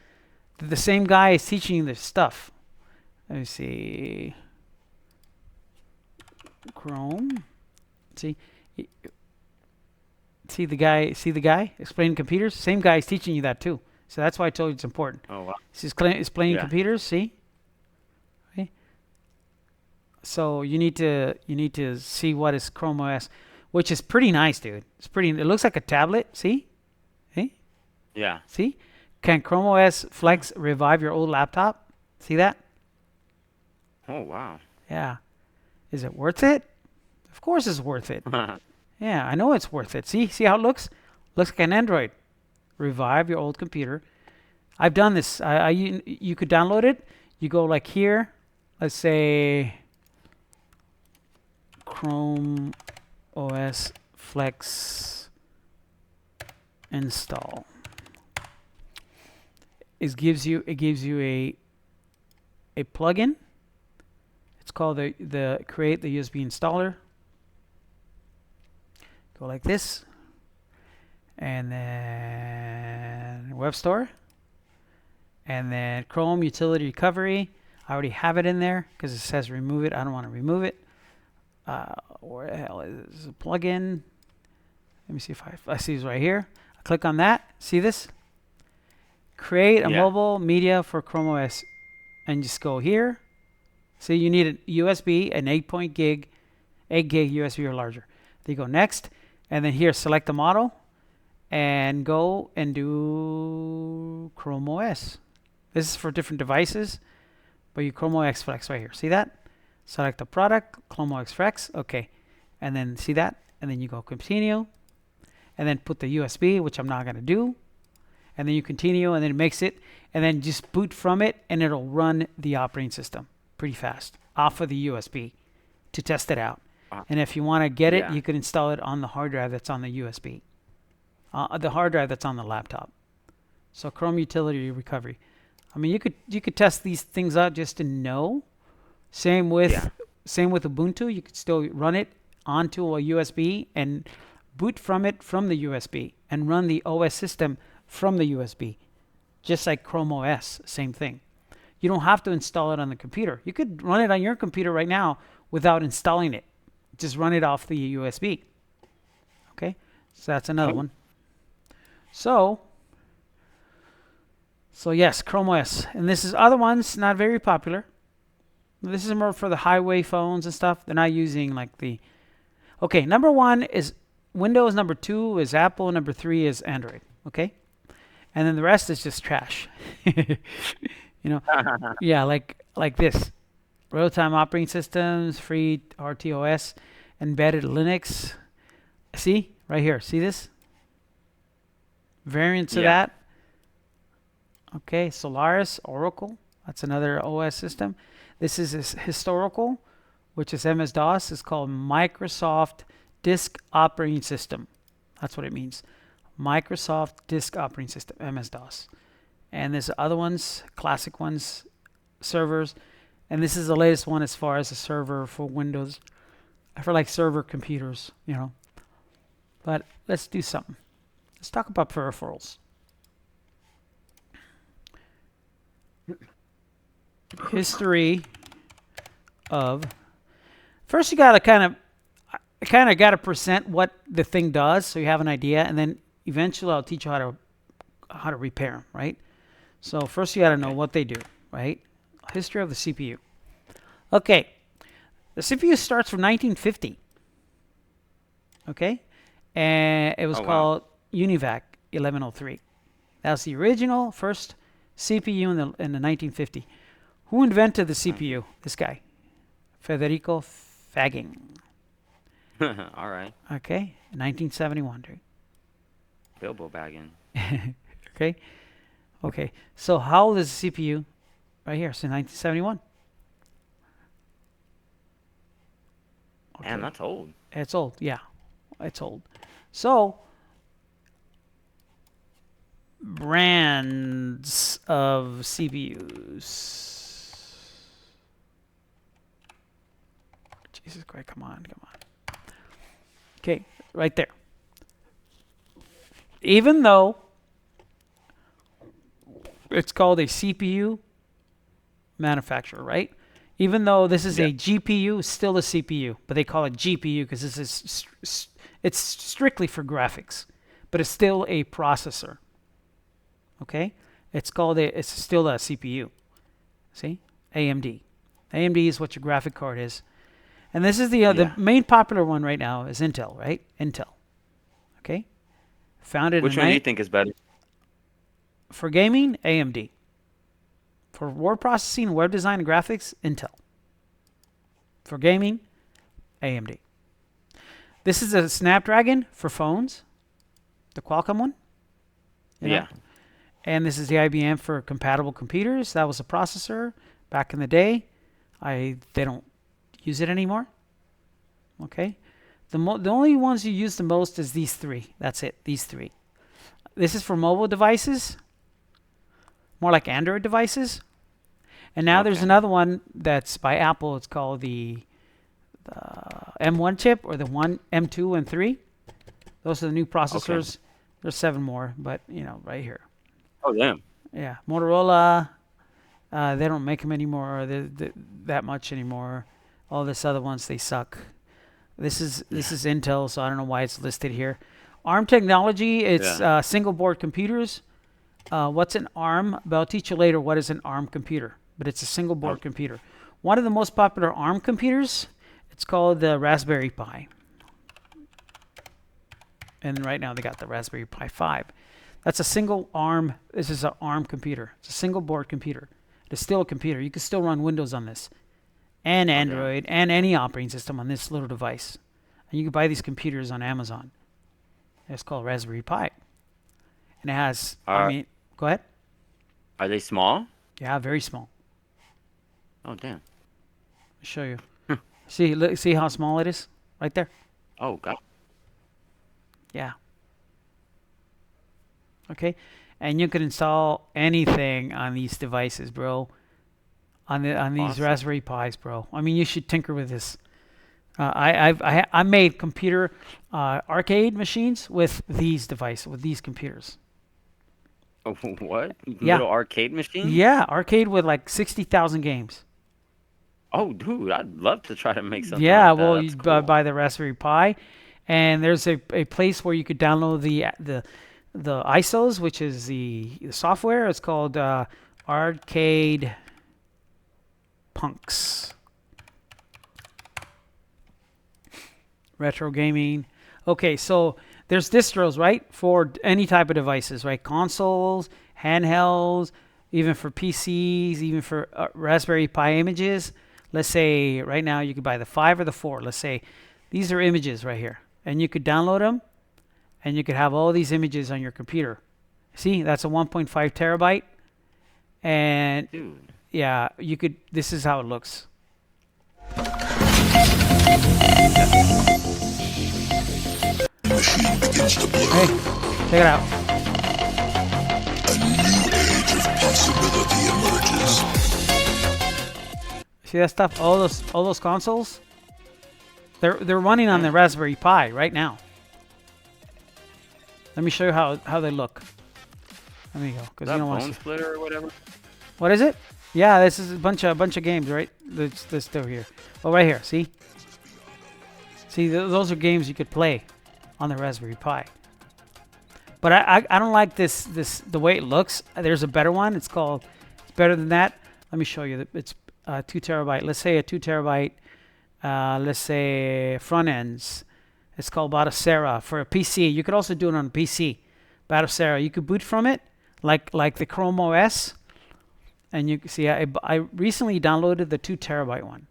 The same guy is teaching you this stuff. Let me see. Chrome. See, see the guy explaining computers. Same guy is teaching you that too. So that's why I told you it's important. Oh wow. He's explaining computers. See. Okay. So you need to see what is Chrome OS, which is pretty nice, dude. It's pretty. It looks like a tablet. See. Hey. Yeah. See. Can Chrome OS Flex revive your old laptop? See that? Oh wow. Yeah. Is it worth it? Of course it's worth it. Yeah, I know it's worth it. See how it looks? Looks like an Android. Revive your old computer. I've done this. You could download it. You go like here. Let's say Chrome OS Flex install. It gives you a plugin. It's called the create the USB installer. Go like this, and then web store, and then Chrome utility recovery. I already have it in there because it says remove it. I don't want to remove it. Where the hell is a plugin? Let me see if I see it right here. I click on that. See this? Create a mobile media for Chrome OS, and just go here. See, you need a USB, an 8 gig USB or larger. Then you go next, and then here select the model, and go and do Chrome OS. This is for different devices, but you Chrome OS Flex right here. See that? Select the product, Chrome OS Flex. Okay, and then see that, and then you go continue, and then put the USB, which I'm not gonna do. And then you continue, and then it makes it, and then just boot from it, and it'll run the operating system pretty fast off of the USB to test it out. And if you want to get it, you can install it on the hard drive that's on the USB, the hard drive that's on the laptop. So Chrome utility recovery. I mean, you could test these things out just to know. Same with Ubuntu. You could still run it onto a USB and boot from it from the USB and run the OS system from the USB, just like Chrome OS, same thing. You don't have to install it on the computer. You could run it on your computer right now without installing it. Just run it off the USB. Okay, so that's another one. So yes, Chrome OS, and this is other ones not very popular. This is more for the highway phones and stuff. They're not using like the. Okay, number 1 is Windows. Number 2 is Apple. Number 3 is Android. Okay. And then the rest is just trash. Yeah, like this. Real-time operating systems, free RTOS, embedded Linux. See? Right here. See this? Variants of that. Okay, Solaris, Oracle. That's another OS system. This is historical, which is MS-DOS. It's called Microsoft Disk Operating System. That's what it means. Microsoft Disk Operating System, MS-DOS. And there's other ones, classic ones, servers. And this is the latest one as far as a server for Windows, for like server computers, But let's do something. Let's talk about peripherals. History of. First, you got to kind of got to present what the thing does, so you have an idea, and then eventually I'll teach you how to repair them, right? So first you got to know what they do, right? History of the CPU. Okay, the CPU starts from 1950. Okay, and it was called UNIVAC 1103. That was the original first CPU in the 1950. Who invented the CPU? This guy, Federico Fagging. All right. Okay, 1971, dude. Bilbo Baggin. Okay. Okay. So how old is the CPU? Right here, since 1971. Okay. Damn, that's old. It's old. Yeah, it's old. So brands of CPUs. Jesus Christ! Come on. Okay, right there. Even though it's called a CPU manufacturer, right? Even though this is Yeah. a GPU, it's still a CPU, but they call it GPU because it's strictly for graphics, but it's still a processor. Okay, it's still a CPU. See, AMD. AMD is what your graphic card is, and this is the main popular one right now is Intel, right? Intel. Okay, founded. Which one do you think is better? For gaming, AMD. For word processing, web design, and graphics, Intel. For gaming, AMD. This is a Snapdragon for phones, the Qualcomm one. Yeah. And this is the IBM for compatible computers. That was a processor back in the day. They don't use it anymore. Okay. The only ones you use the most is these three. That's it. These three. This is for mobile devices, more like Android devices. And now there's another one that's by Apple. It's called the M1 chip, or the M2 and 3. Those are the new processors. Okay. There's 7 more, but right here. Oh, damn. Yeah, Motorola. They don't make them anymore. That much anymore. All this other ones, they suck. This is Intel, so I don't know why it's listed here. ARM technology. It's single board computers. What's an ARM? But I'll teach you later what is an ARM computer. But it's a single board computer. One of the most popular ARM computers, it's called the Raspberry Pi. And right now they got the Raspberry Pi 5. That's a single ARM. This is an ARM computer. It's a single board computer. It's still a computer. You can still run Windows on this, and Android, and any operating system on this little device. And you can buy these computers on Amazon. It's called Raspberry Pi. And it has, go ahead. Are they small? Yeah, very small. Oh, damn. I'll show you. See how small it is? Right there. Oh, God. Yeah. Okay. And you can install anything on these devices, bro. On these Raspberry Pis, bro. I mean, you should tinker with this. I made computer arcade machines with these devices, with these computers. What? Yeah. Little arcade machine? Yeah, arcade with like 60,000 games. Oh, dude, I'd love to try to make something. Yeah, like that. well, That's you cool. buy the Raspberry Pi, and there's a place where you could download the ISOs, which is the software. It's called Arcade Punks. Retro gaming. Okay, so there's distros, right, for any type of devices, right? Consoles, handhelds, even for PCs, even for Raspberry Pi images. Let's say right now you could buy the 5 or the 4. Let's say these are images right here, and you could download them, and you could have all these images on your computer. See, that's a 1.5 terabyte, and Dude. yeah, you could. This is how it looks. Machine begins to blur. Hey, check it out. A new age of possibility emerges. See that stuff? All those consoles. They're running on the Raspberry Pi right now. Let me show you how they look. Let me go, because you don't want to Bone see. Splitter or whatever? What is it? Yeah, this is a bunch of games, right? That's still here. Oh, right here. See? Those are games you could play on the Raspberry Pi. But I don't like this the way it looks. There's a better one. It's better than that. Let me show you. It's 2 terabyte. Let's say a 2 terabyte. Let's say front ends. It's called Batocera for a PC. You could also do it on a PC. Batocera. You could boot from it, like the Chrome OS. And you can see I recently downloaded the 2 terabyte one.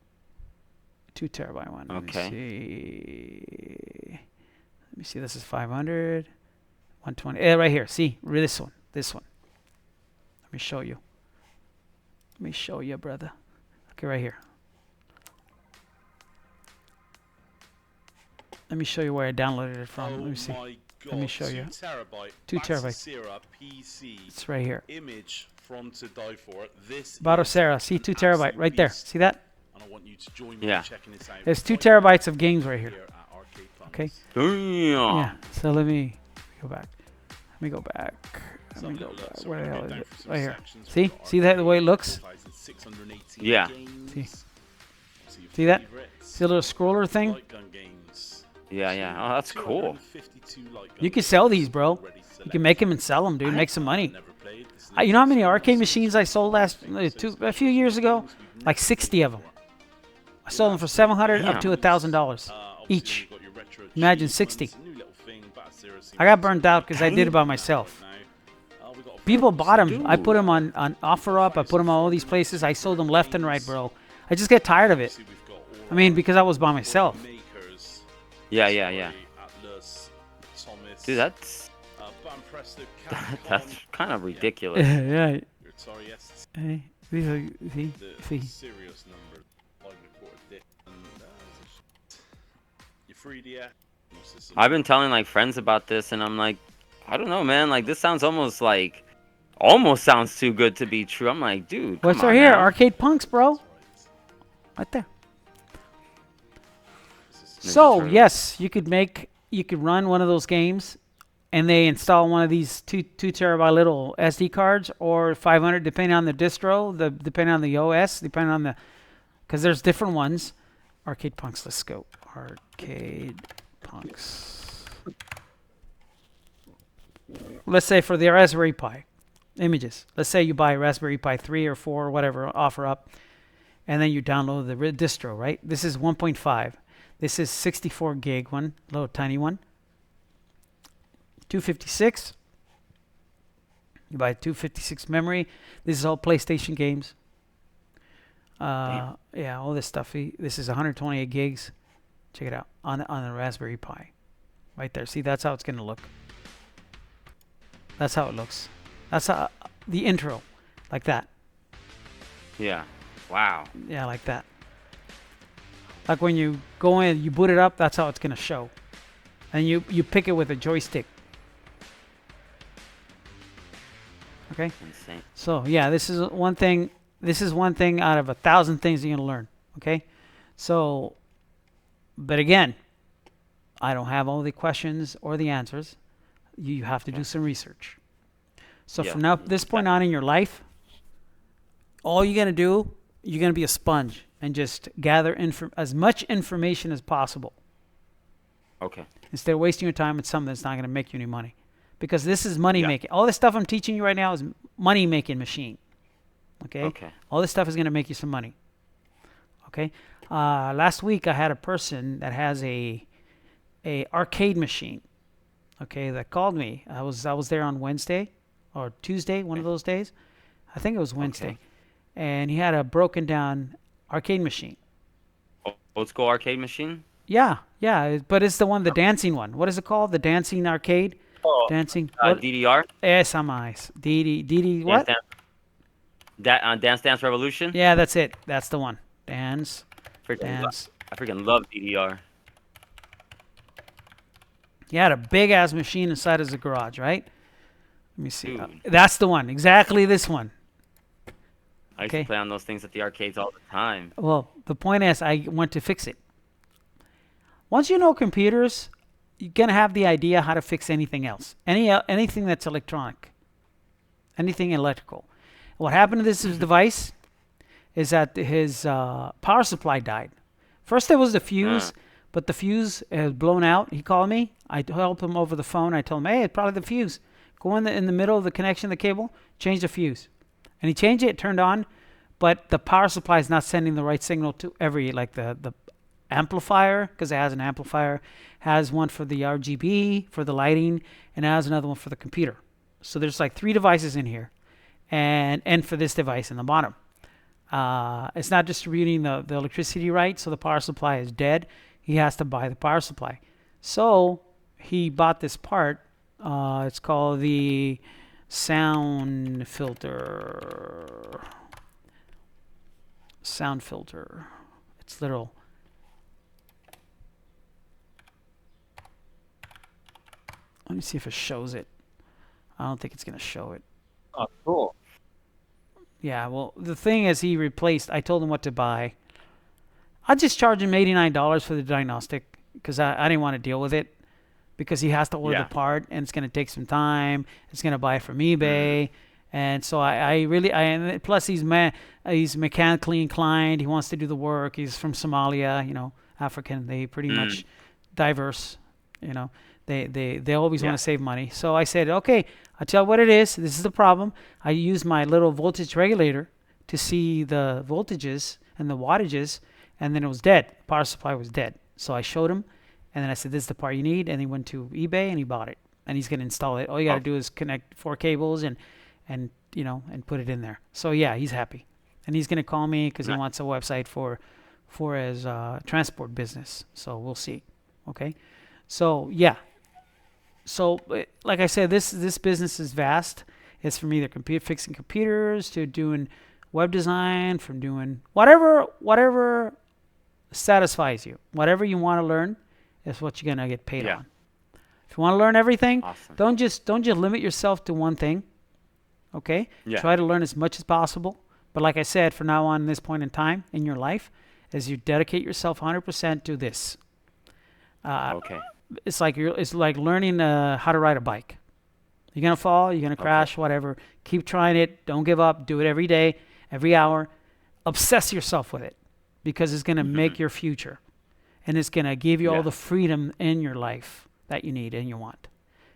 2 terabyte one. Let me see. Let me see. This is 500, 120. Right here. See this one. This one. Let me show you. Let me show you, brother. Okay, right here. Let me show you where I downloaded it from. Let me see. Let me show you. 2 terabyte. PC. It's right here. Image from to die for. This Batocera. See 2 terabyte right there. See that? And I want you to join me Yeah. in checking this out. There's 2 terabytes of games right here. At Arcade Punks. Okay. Damn. Yeah. So let me go back. Let me go back. Let me Some go little, back. so Where the we're hell going is down it? through some Right here. sections. See? We've got See that the way it looks? 4,618 Yeah. games. See? See that? See the little scroller thing? Light gun games. Yeah. Oh, that's cool. 252 light You gun can sell these, bro. already You selected. can make them and sell them, dude. Make some money. Never played. This You know how many is arcade exclusive. machines I sold a few years ago? Like 60 of them. I sold them for $700 up to $1,000 each. You've got your retro Imagine achievements, 60. a new little thing, Bat Zero seems I got burnt out because I did it by to myself. now. We got a People bought them. Dude. I put them on OfferUp. I put them on all these places. I sold them left and right, bro. I just get tired of it. See, we've got all I mean, our because I was by myself. makers, Yeah. Atlas, Thomas, Dude, that's Bam Presto, that's Capcom, kind of ridiculous. Yeah. your Atari ST, Hey, see. the serious number, live recorded disc, and your 3DS. system. I've been telling like friends about this, and I'm like, I don't know, man. Like, this sounds almost sounds too good to be true. I'm like, dude, What's come right on here? now. Arcade Punks, bro. Right. Right there. This is- So Turtles. yes, you could run one of those games, and they install one of these two terabyte little SD cards or 500, depending on the distro, depending on the OS, depending on because there's different ones. Arcade Punks. Let's go. Arcade Punks. Let's say for the Raspberry Pi images. Let's say you buy a Raspberry Pi 3 or 4 or whatever, offer up, and then you download the distro, right? This is 1.5. This is 64 gig one, little tiny one. 256. You buy 256 memory. This is all PlayStation games. Yeah, all this stuff. This is 128 gigs. Check it out on the Raspberry Pi, right there. See, that's how it's gonna look. That's how it looks. That's how the intro, like that. Yeah. Wow. Yeah, like that. Like when you go in, you boot it up, that's how it's going to show. And you pick it with a joystick. Okay? Insane. So, yeah, this is one thing out of 1,000 things you're going to learn. Okay? So, but again, I don't have all the questions or the answers. You have to do some research. So Yeah. from this point on in your life, all you're going to do, you're going to be a sponge and just gather as much information as possible. Okay. Instead of wasting your time with something that's not going to make you any money. Because this is money Yeah. making. All this stuff I'm teaching you right now is money making machine. Okay? Okay. All this stuff is going to make you some money. Okay? Last week I had a person that has a arcade machine. Okay, that called me. I was there on Wednesday or Tuesday, one of those days. I think it was Wednesday. Okay. And he had a broken down arcade machine. Old school arcade machine? Yeah, but it's the dancing one. What is it called? The dancing arcade? Oh, Dancing. What? DDR? Esa mais. DD what? Dance Dance Revolution? Yeah, that's it. That's the one. Dance. I freaking love DDR. He had a big ass machine inside his garage, right? Let me see. Dude. That's the one. Exactly this one. I used Okay. to play on those things at the arcades all the time. Well, the point is, I went to fix it. Once you know computers, you're gonna have the idea how to fix anything else, anything that's electronic, anything electrical. What happened to this device is that his power supply died. First, there was the fuse, but the fuse had blown out. He called me. I helped him over the phone. I told him, "Hey, it's probably the fuse. Go in the middle of the connection, the cable, change the fuse." And he changed it, turned on, but the power supply is not sending the right signal to the amplifier, because it has an amplifier, has one for the RGB, for the lighting, and it has another one for the computer. So there's like 3 devices in here, and for this device in the bottom. It's not distributing the electricity right, so the power supply is dead. He has to buy the power supply. So he bought this part. It's called the sound filter. Sound filter. It's little. Let me see if it shows it. I don't think it's going to show it. Oh, cool. Yeah, well, the thing is, I told him what to buy. I just charged him $89 for the diagnostic because I didn't want to deal with it, because he has to order Yeah. the part and it's going to take some time. It's going to buy it from eBay. And so and plus he's mechanically inclined. He wants to do the work. He's from Somalia, African. They pretty much diverse, they always want to save money. So I said, okay, I'll tell you what it is. This is the problem. I used my little voltage regulator to see the voltages and the wattages, and then it was dead. Power supply was dead. So I showed him, and then I said, this is the part you need. And he went to eBay and he bought it, and he's going to install it. All you got to do is connect 4 cables and put it in there. So yeah, he's happy, and he's going to call me because he wants a website for his transport business. So we'll see. Okay. So yeah. So like I said, this business is vast. It's from either fixing computers to doing web design, from doing whatever satisfies you. Whatever you want to learn is what you're gonna get paid on. If you want to learn everything, don't just limit yourself to one thing. Okay? Yeah. Try to learn as much as possible. But like I said, from now on, this point in time in your life, as you dedicate yourself 100% to this. Okay. It's like learning how to ride a bike. You're gonna fall, you're gonna crash, whatever. Keep trying it. Don't give up. Do it every day, every hour. Obsess yourself with it, because it's gonna make your future, and it's gonna give you all the freedom in your life that you need and you want,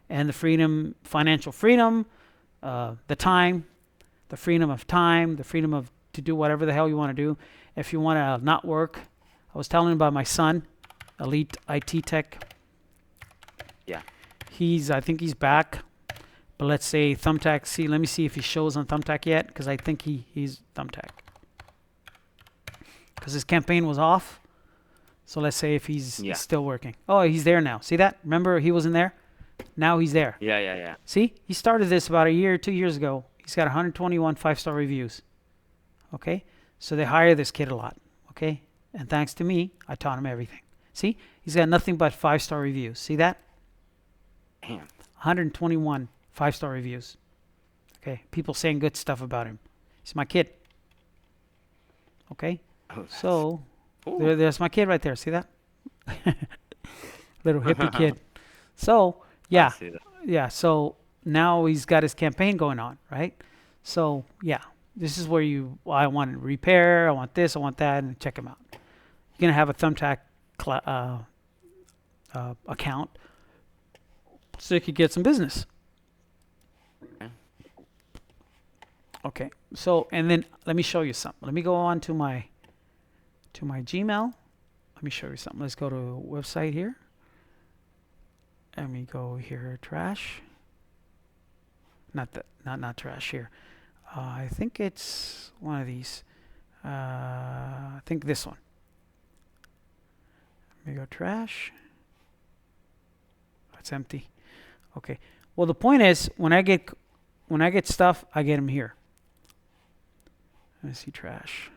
and the freedom, financial freedom, the freedom of time, the freedom of to do whatever the hell you want to do. If you want to not work, I was telling about my son, elite IT tech. Yeah. I think he's back. But let's say Thumbtack. Let me see if he shows on Thumbtack yet, because I think he's Thumbtack. Because his campaign was off. So let's say if he's still working. Oh, he's there now. See that? Remember he wasn't there? Now he's there. Yeah. See? He started this about 2 years ago. He's got 121 5-star reviews. Okay? So they hire this kid a lot. Okay? And thanks to me, I taught him everything. See? He's got nothing but 5-star reviews. See that? Damn. 121 5-star reviews. Okay? People saying good stuff about him. He's my kid. Okay? So, there's my kid right there. See that? Little hippie kid. So, yeah. Yeah, so now he's got his campaign going on, right? So, yeah. This is where I want to repair, I want this, I want that, and check him out. You're going to have a Thumbtack account so you could get some business. Okay, so, and then let me show you something. Let me go on to my Gmail. Let me show you something. Let's go to a website here. Let me go here, trash. Not trash here. I think it's one of these. I think this one. Let me go trash. It's empty. Okay. Well, the point is, when I get stuff, I get them here. Let me see, trash.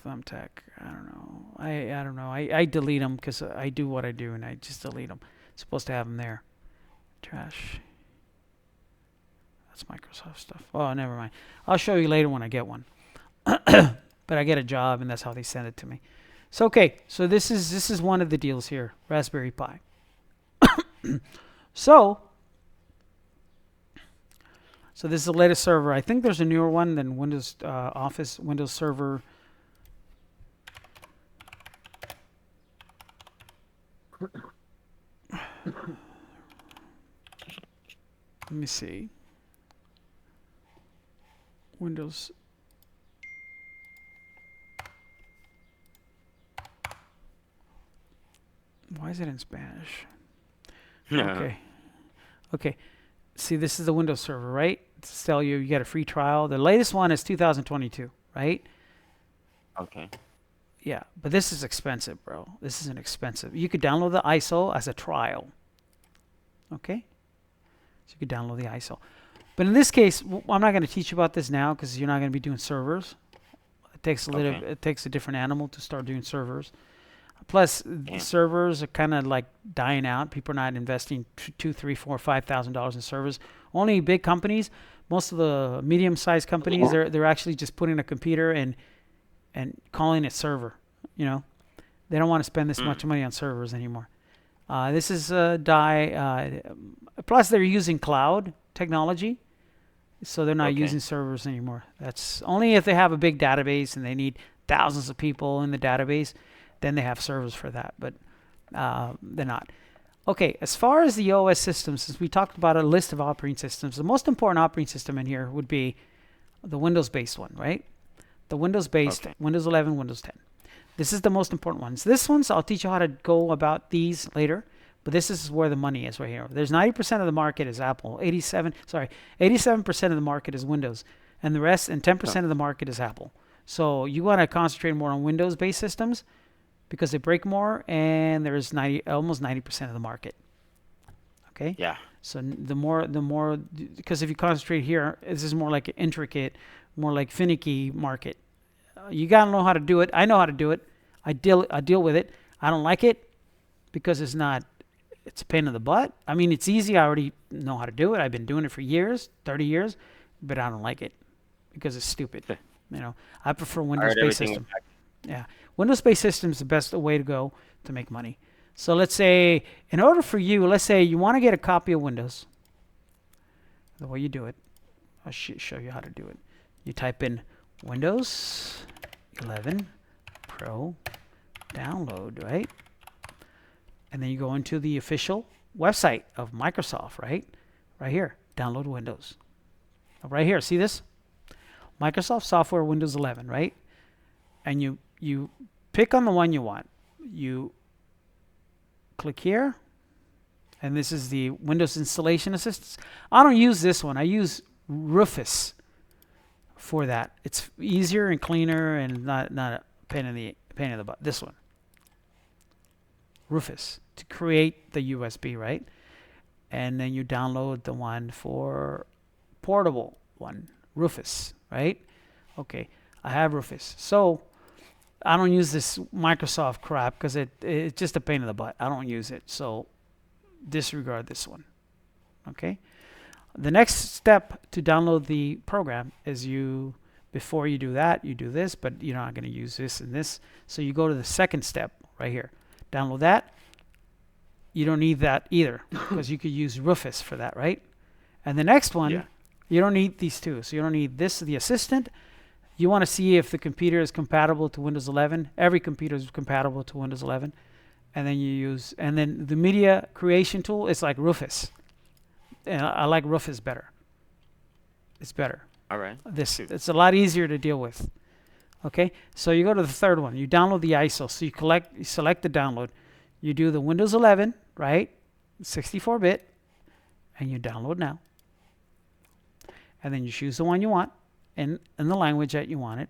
Thumbtack. I don't know. I don't know. I delete them because I do what I do, and I just delete them. Supposed to have them there. Trash. That's Microsoft stuff. Oh, never mind. I'll show you later when I get one. But I get a job, and that's how they send it to me. So okay. So this is one of the deals here. Raspberry Pi. So this is the latest server. I think there's a newer one than Windows Office, Windows Server. Let me see. Windows. Why is it in Spanish? Okay. See, this is the Windows Server, right? To tell you get a free trial. The latest one is 2022, right? Okay. Yeah, but this is expensive, bro. This isn't expensive. You could download the ISO as a trial. Okay? So you could download the ISO. But in this case, I'm not going to teach you about this now because you're not going to be doing servers. It takes it takes a different animal to start doing servers. Plus, servers are kind of like dying out. People are not investing $2,000, $3,000, $4,000, $5,000 in servers. Only big companies. Most of the medium-sized companies, they're actually just putting a computer and calling it server. You know, they don't want to spend this much money on servers anymore. This is plus they're using cloud. technology, so they're not Okay. using servers anymore. That's only if they have a big database and they need thousands of people in the database, then they have servers for that, but they're not. Okay, as far as the OS systems, since we talked about a list of operating systems, the most important operating system in here would be the Windows-based one, right? The Windows-based, Okay. Windows 11, Windows 10. This is the most important ones. This one's, I'll teach you how to go about these later, but this is where the money is right here. There's 90% of the market is Apple. 87% of the market is Windows, and the rest, and 10% of the market is Apple. So you want to concentrate more on Windows-based systems because they break more, and there's almost 90% of the market. Okay. Yeah. So the more, because if you concentrate here, this is more like an intricate, more like finicky market. You gotta know how to do it. I know how to do it. I deal with it. I don't like it because it's a pain in the butt. I mean, it's easy. I already know how to do it. I've been doing it for years, 30 years, but I don't like it because it's stupid. I prefer Windows-based system. Yeah, Windows-based system is the best way to go to make money. So let's say, in order for you, let's say you want to get a copy of Windows. The way you do it, I'll show you how to do it. You type in Windows 11 Pro download, right? And then you go into the official website of Microsoft, right? Right here, download Windows. Right here, see this? Microsoft Software Windows 11, right? And you pick on the one you want. You click here, and this is the Windows Installation Assistance. I don't use this one. I use Rufus for that. It's easier and cleaner and not a pain in the butt. This one, Rufus, to create the USB, right? And then you download the one for portable one, Rufus, right? Okay, I have Rufus. So I don't use this Microsoft crap because it's just a pain in the butt. I don't use it. So disregard this one. Okay? The next step to download the program is before you do that, you do this, but you're not going to use this and this. So you go to the second step right here. Download that. You don't need that either because you could use Rufus for that, right? And the next one, you don't need these two. So you don't need this, the assistant. You want to see if the computer is compatible to Windows 11. Every computer is compatible to Windows 11. And then the media creation tool is like Rufus. And I like Rufus better. It's better. All right. It's a lot easier to deal with. Okay? So you go to the third one. You download the ISO. So you select the download. You do the Windows 11, right? 64-bit. And you download now. And then you choose the one you want. In the language that you want it.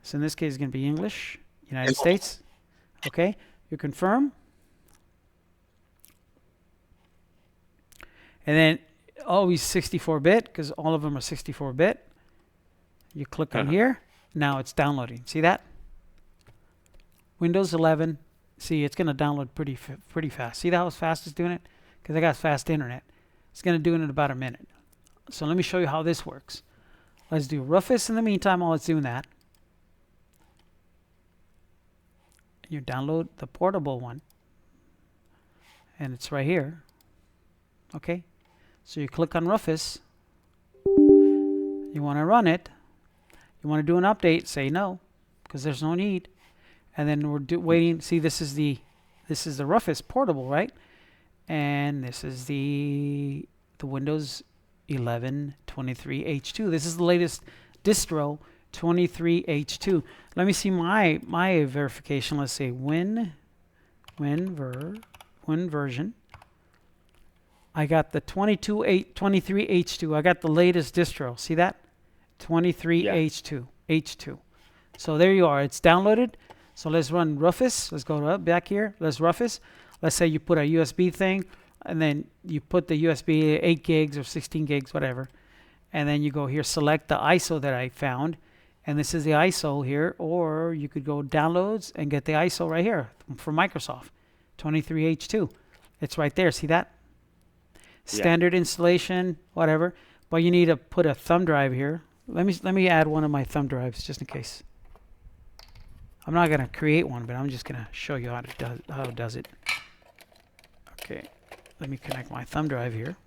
So in this case, it's going to be English, United States. Okay, you confirm. And then always 64-bit because all of them are 64-bit. You click on here. Now it's downloading. See that? Windows 11. See, it's going to download pretty fast. See how fast it's doing it? Because I got fast internet. It's going to do it in about a minute. So let me show you how this works. Let's do Rufus in the meantime while it's doing that. You download the portable one. And it's right here. Okay. So you click on Rufus. You want to run it. You want to do an update. Say no. Because there's no need. And then we're waiting. See, this is the Rufus portable, right? And this is the Windows 11 23H2. This is the latest distro, 23H2. Let me see my verification. Let's say win version. I got the 23H2. I got the latest distro. See that? 23H2. H2. So there you are. It's downloaded. So let's run Rufus. Let's go back here. Let's Rufus. Let's say you put a USB thing. And then you put the USB 8 gigs or 16 gigs, whatever. And then you go here, select the ISO that I found. And this is the ISO here. Or you could go downloads and get the ISO right here from Microsoft. 23H2. It's right there. See that? Standard installation, whatever. But you need to put a thumb drive here. Let me add one of my thumb drives just in case. I'm not going to create one, but I'm just going to show you how it does it. Okay. Let me connect my thumb drive here.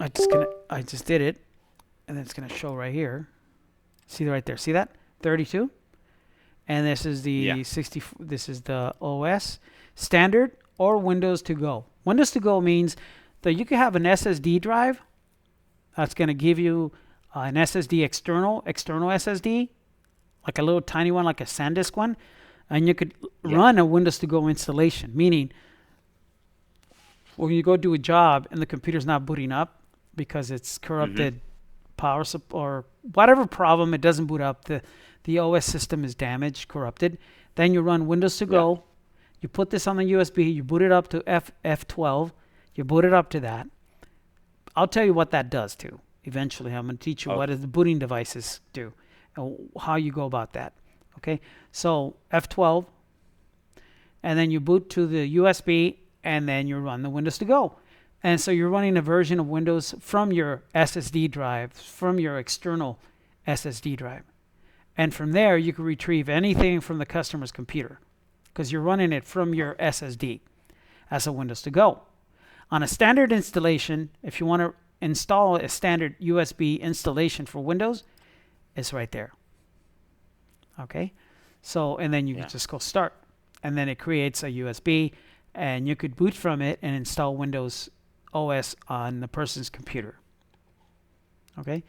I just did it, and then it's gonna show right here. See right there. See that? 32. And this is the 60. This is the OS standard or Windows to go. Windows to go means that you can have an SSD drive that's going to give you an SSD external SSD, like a little tiny one, like a SanDisk one, and you could run a Windows to go installation. Meaning, when you go do a job and the computer's not booting up because it's corrupted power or whatever problem, it doesn't boot up. The OS system is damaged, corrupted. Then you run Windows to go. You put this on the USB. You boot it up to F12. You boot it up to that. I'll tell you what that does too. Eventually, I'm going to teach you what the booting devices do and how you go about that. Okay, so F12, and then you boot to the USB, and then you run the Windows to go. And so you're running a version of Windows from your SSD drive, from your external SSD drive. And from there, you can retrieve anything from the customer's computer because you're running it from your SSD as a Windows to go. On a standard installation, if you want to install a standard USB installation for Windows, it's right there. Okay? So, and then you can just go start. And then it creates a USB, and you could boot from it and install Windows OS on the person's computer. Okay?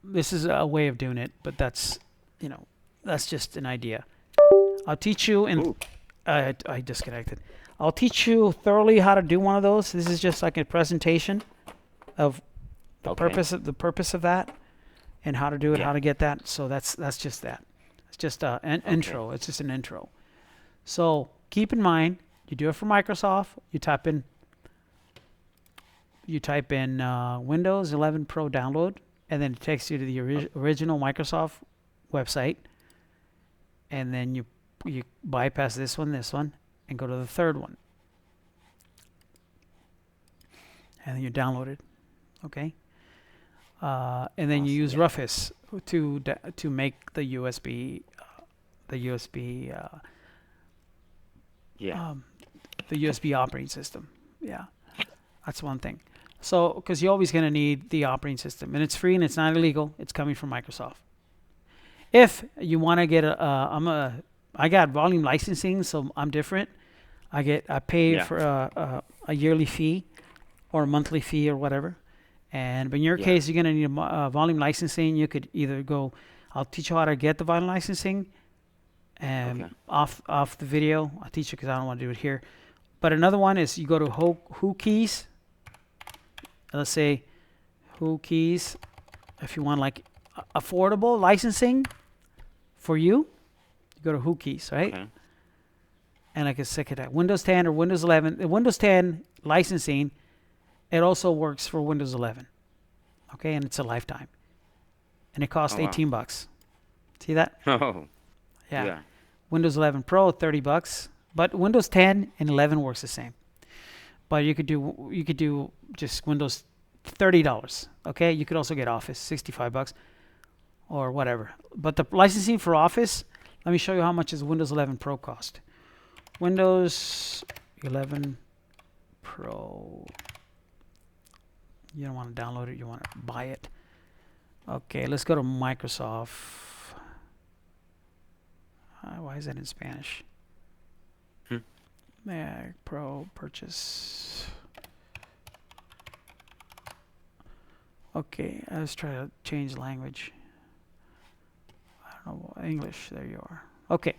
This is a way of doing it, but that's just an idea. I'll teach you I disconnected. I'll teach you thoroughly how to do one of those. This is just like a presentation of the purpose of that and how to do it, how to get that. So that's just that. It's just an intro. It's just an intro. So keep in mind, you do it for Microsoft. You type in Windows 11 Pro download, and then it takes you to the original Microsoft website, and then you bypass this one, and go to the third one, and then you download it, okay? And then you use Rufus to make the USB operating system. Yeah, that's one thing. So, because you're always going to need the operating system, and it's free and it's not illegal. It's coming from Microsoft. If you want to get I got volume licensing, so I'm different. I pay for a yearly fee or a monthly fee or whatever. But in your case, you're going to need a volume licensing. You could either go. I'll teach you how to get the volume licensing, off the video. I'll teach you because I don't want to do it here. But another one is you go to Who Keys. Let's say Who Keys. If you want like affordable licensing for you, you go to Who Keys, right? Okay. And I can stick it at Windows 10 or Windows 11. The Windows 10 licensing, it also works for Windows 11. Okay, and it's a lifetime. And it costs $18. See that? Oh. Yeah. Windows 11 Pro, $30. But Windows 10 and 11 works the same. But you could do just Windows $30. Okay, you could also get Office $65 or whatever. But the licensing for Office, let me show you how much is Windows 11 Pro cost. Windows 11 Pro. You don't want to download it, you want to buy it. Okay, let's go to Microsoft. Why is that in Spanish? Mac Pro purchase. Okay, let's try to change language. I don't know, English. There you are. Okay.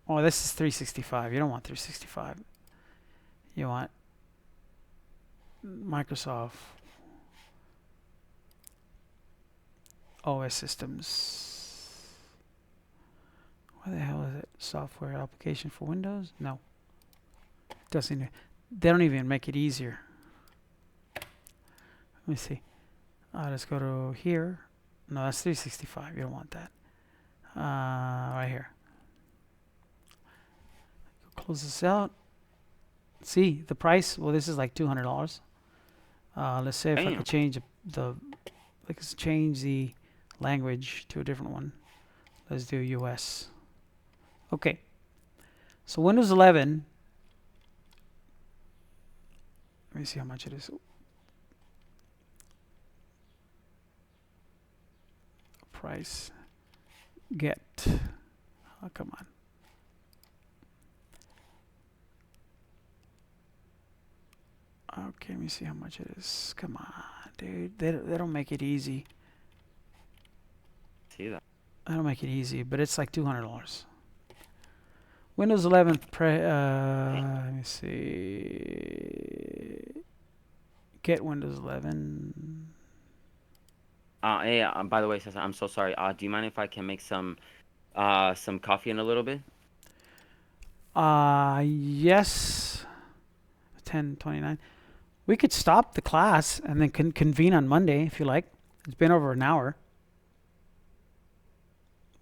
Oh, this is 365. You don't want 365. You want Microsoft OS systems. What the hell is it? Software application for Windows? No. Doesn't. They don't even make it easier. Let me see. Let's go to here. No, that's 365. You don't want that. Right here. Close this out. See the price? Well, this is like $200. Let's say if I could change let's change the language to a different one. Let's do US. Okay. So Windows 11 me see how much it is. Price. Get. Oh, come on. Okay, let me see how much it is. Come on, dude. They don't make it easy. See that? They don't make it easy, but it's like $200. Windows 11 let me see. Get Windows 11. Hey, by the way, Cesar, I'm so sorry. Do you mind if I can make some coffee in a little bit? Yes. 10:29. We could stop the class and then convene on Monday if you like. It's been over an hour.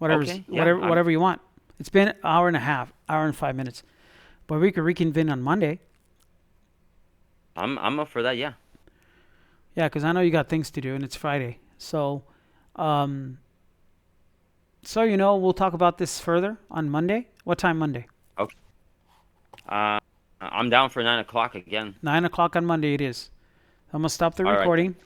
Okay, yeah, Whatever you want. It's been an hour and a half, hour and 5 minutes. But we could reconvene on Monday. I'm up for that, yeah. Yeah, because I know you got things to do and it's Friday. So, we'll talk about this further on Monday. What time Monday? Okay. I'm down for 9 o'clock again. 9 o'clock on Monday it is. I'm going to stop the All right. recording.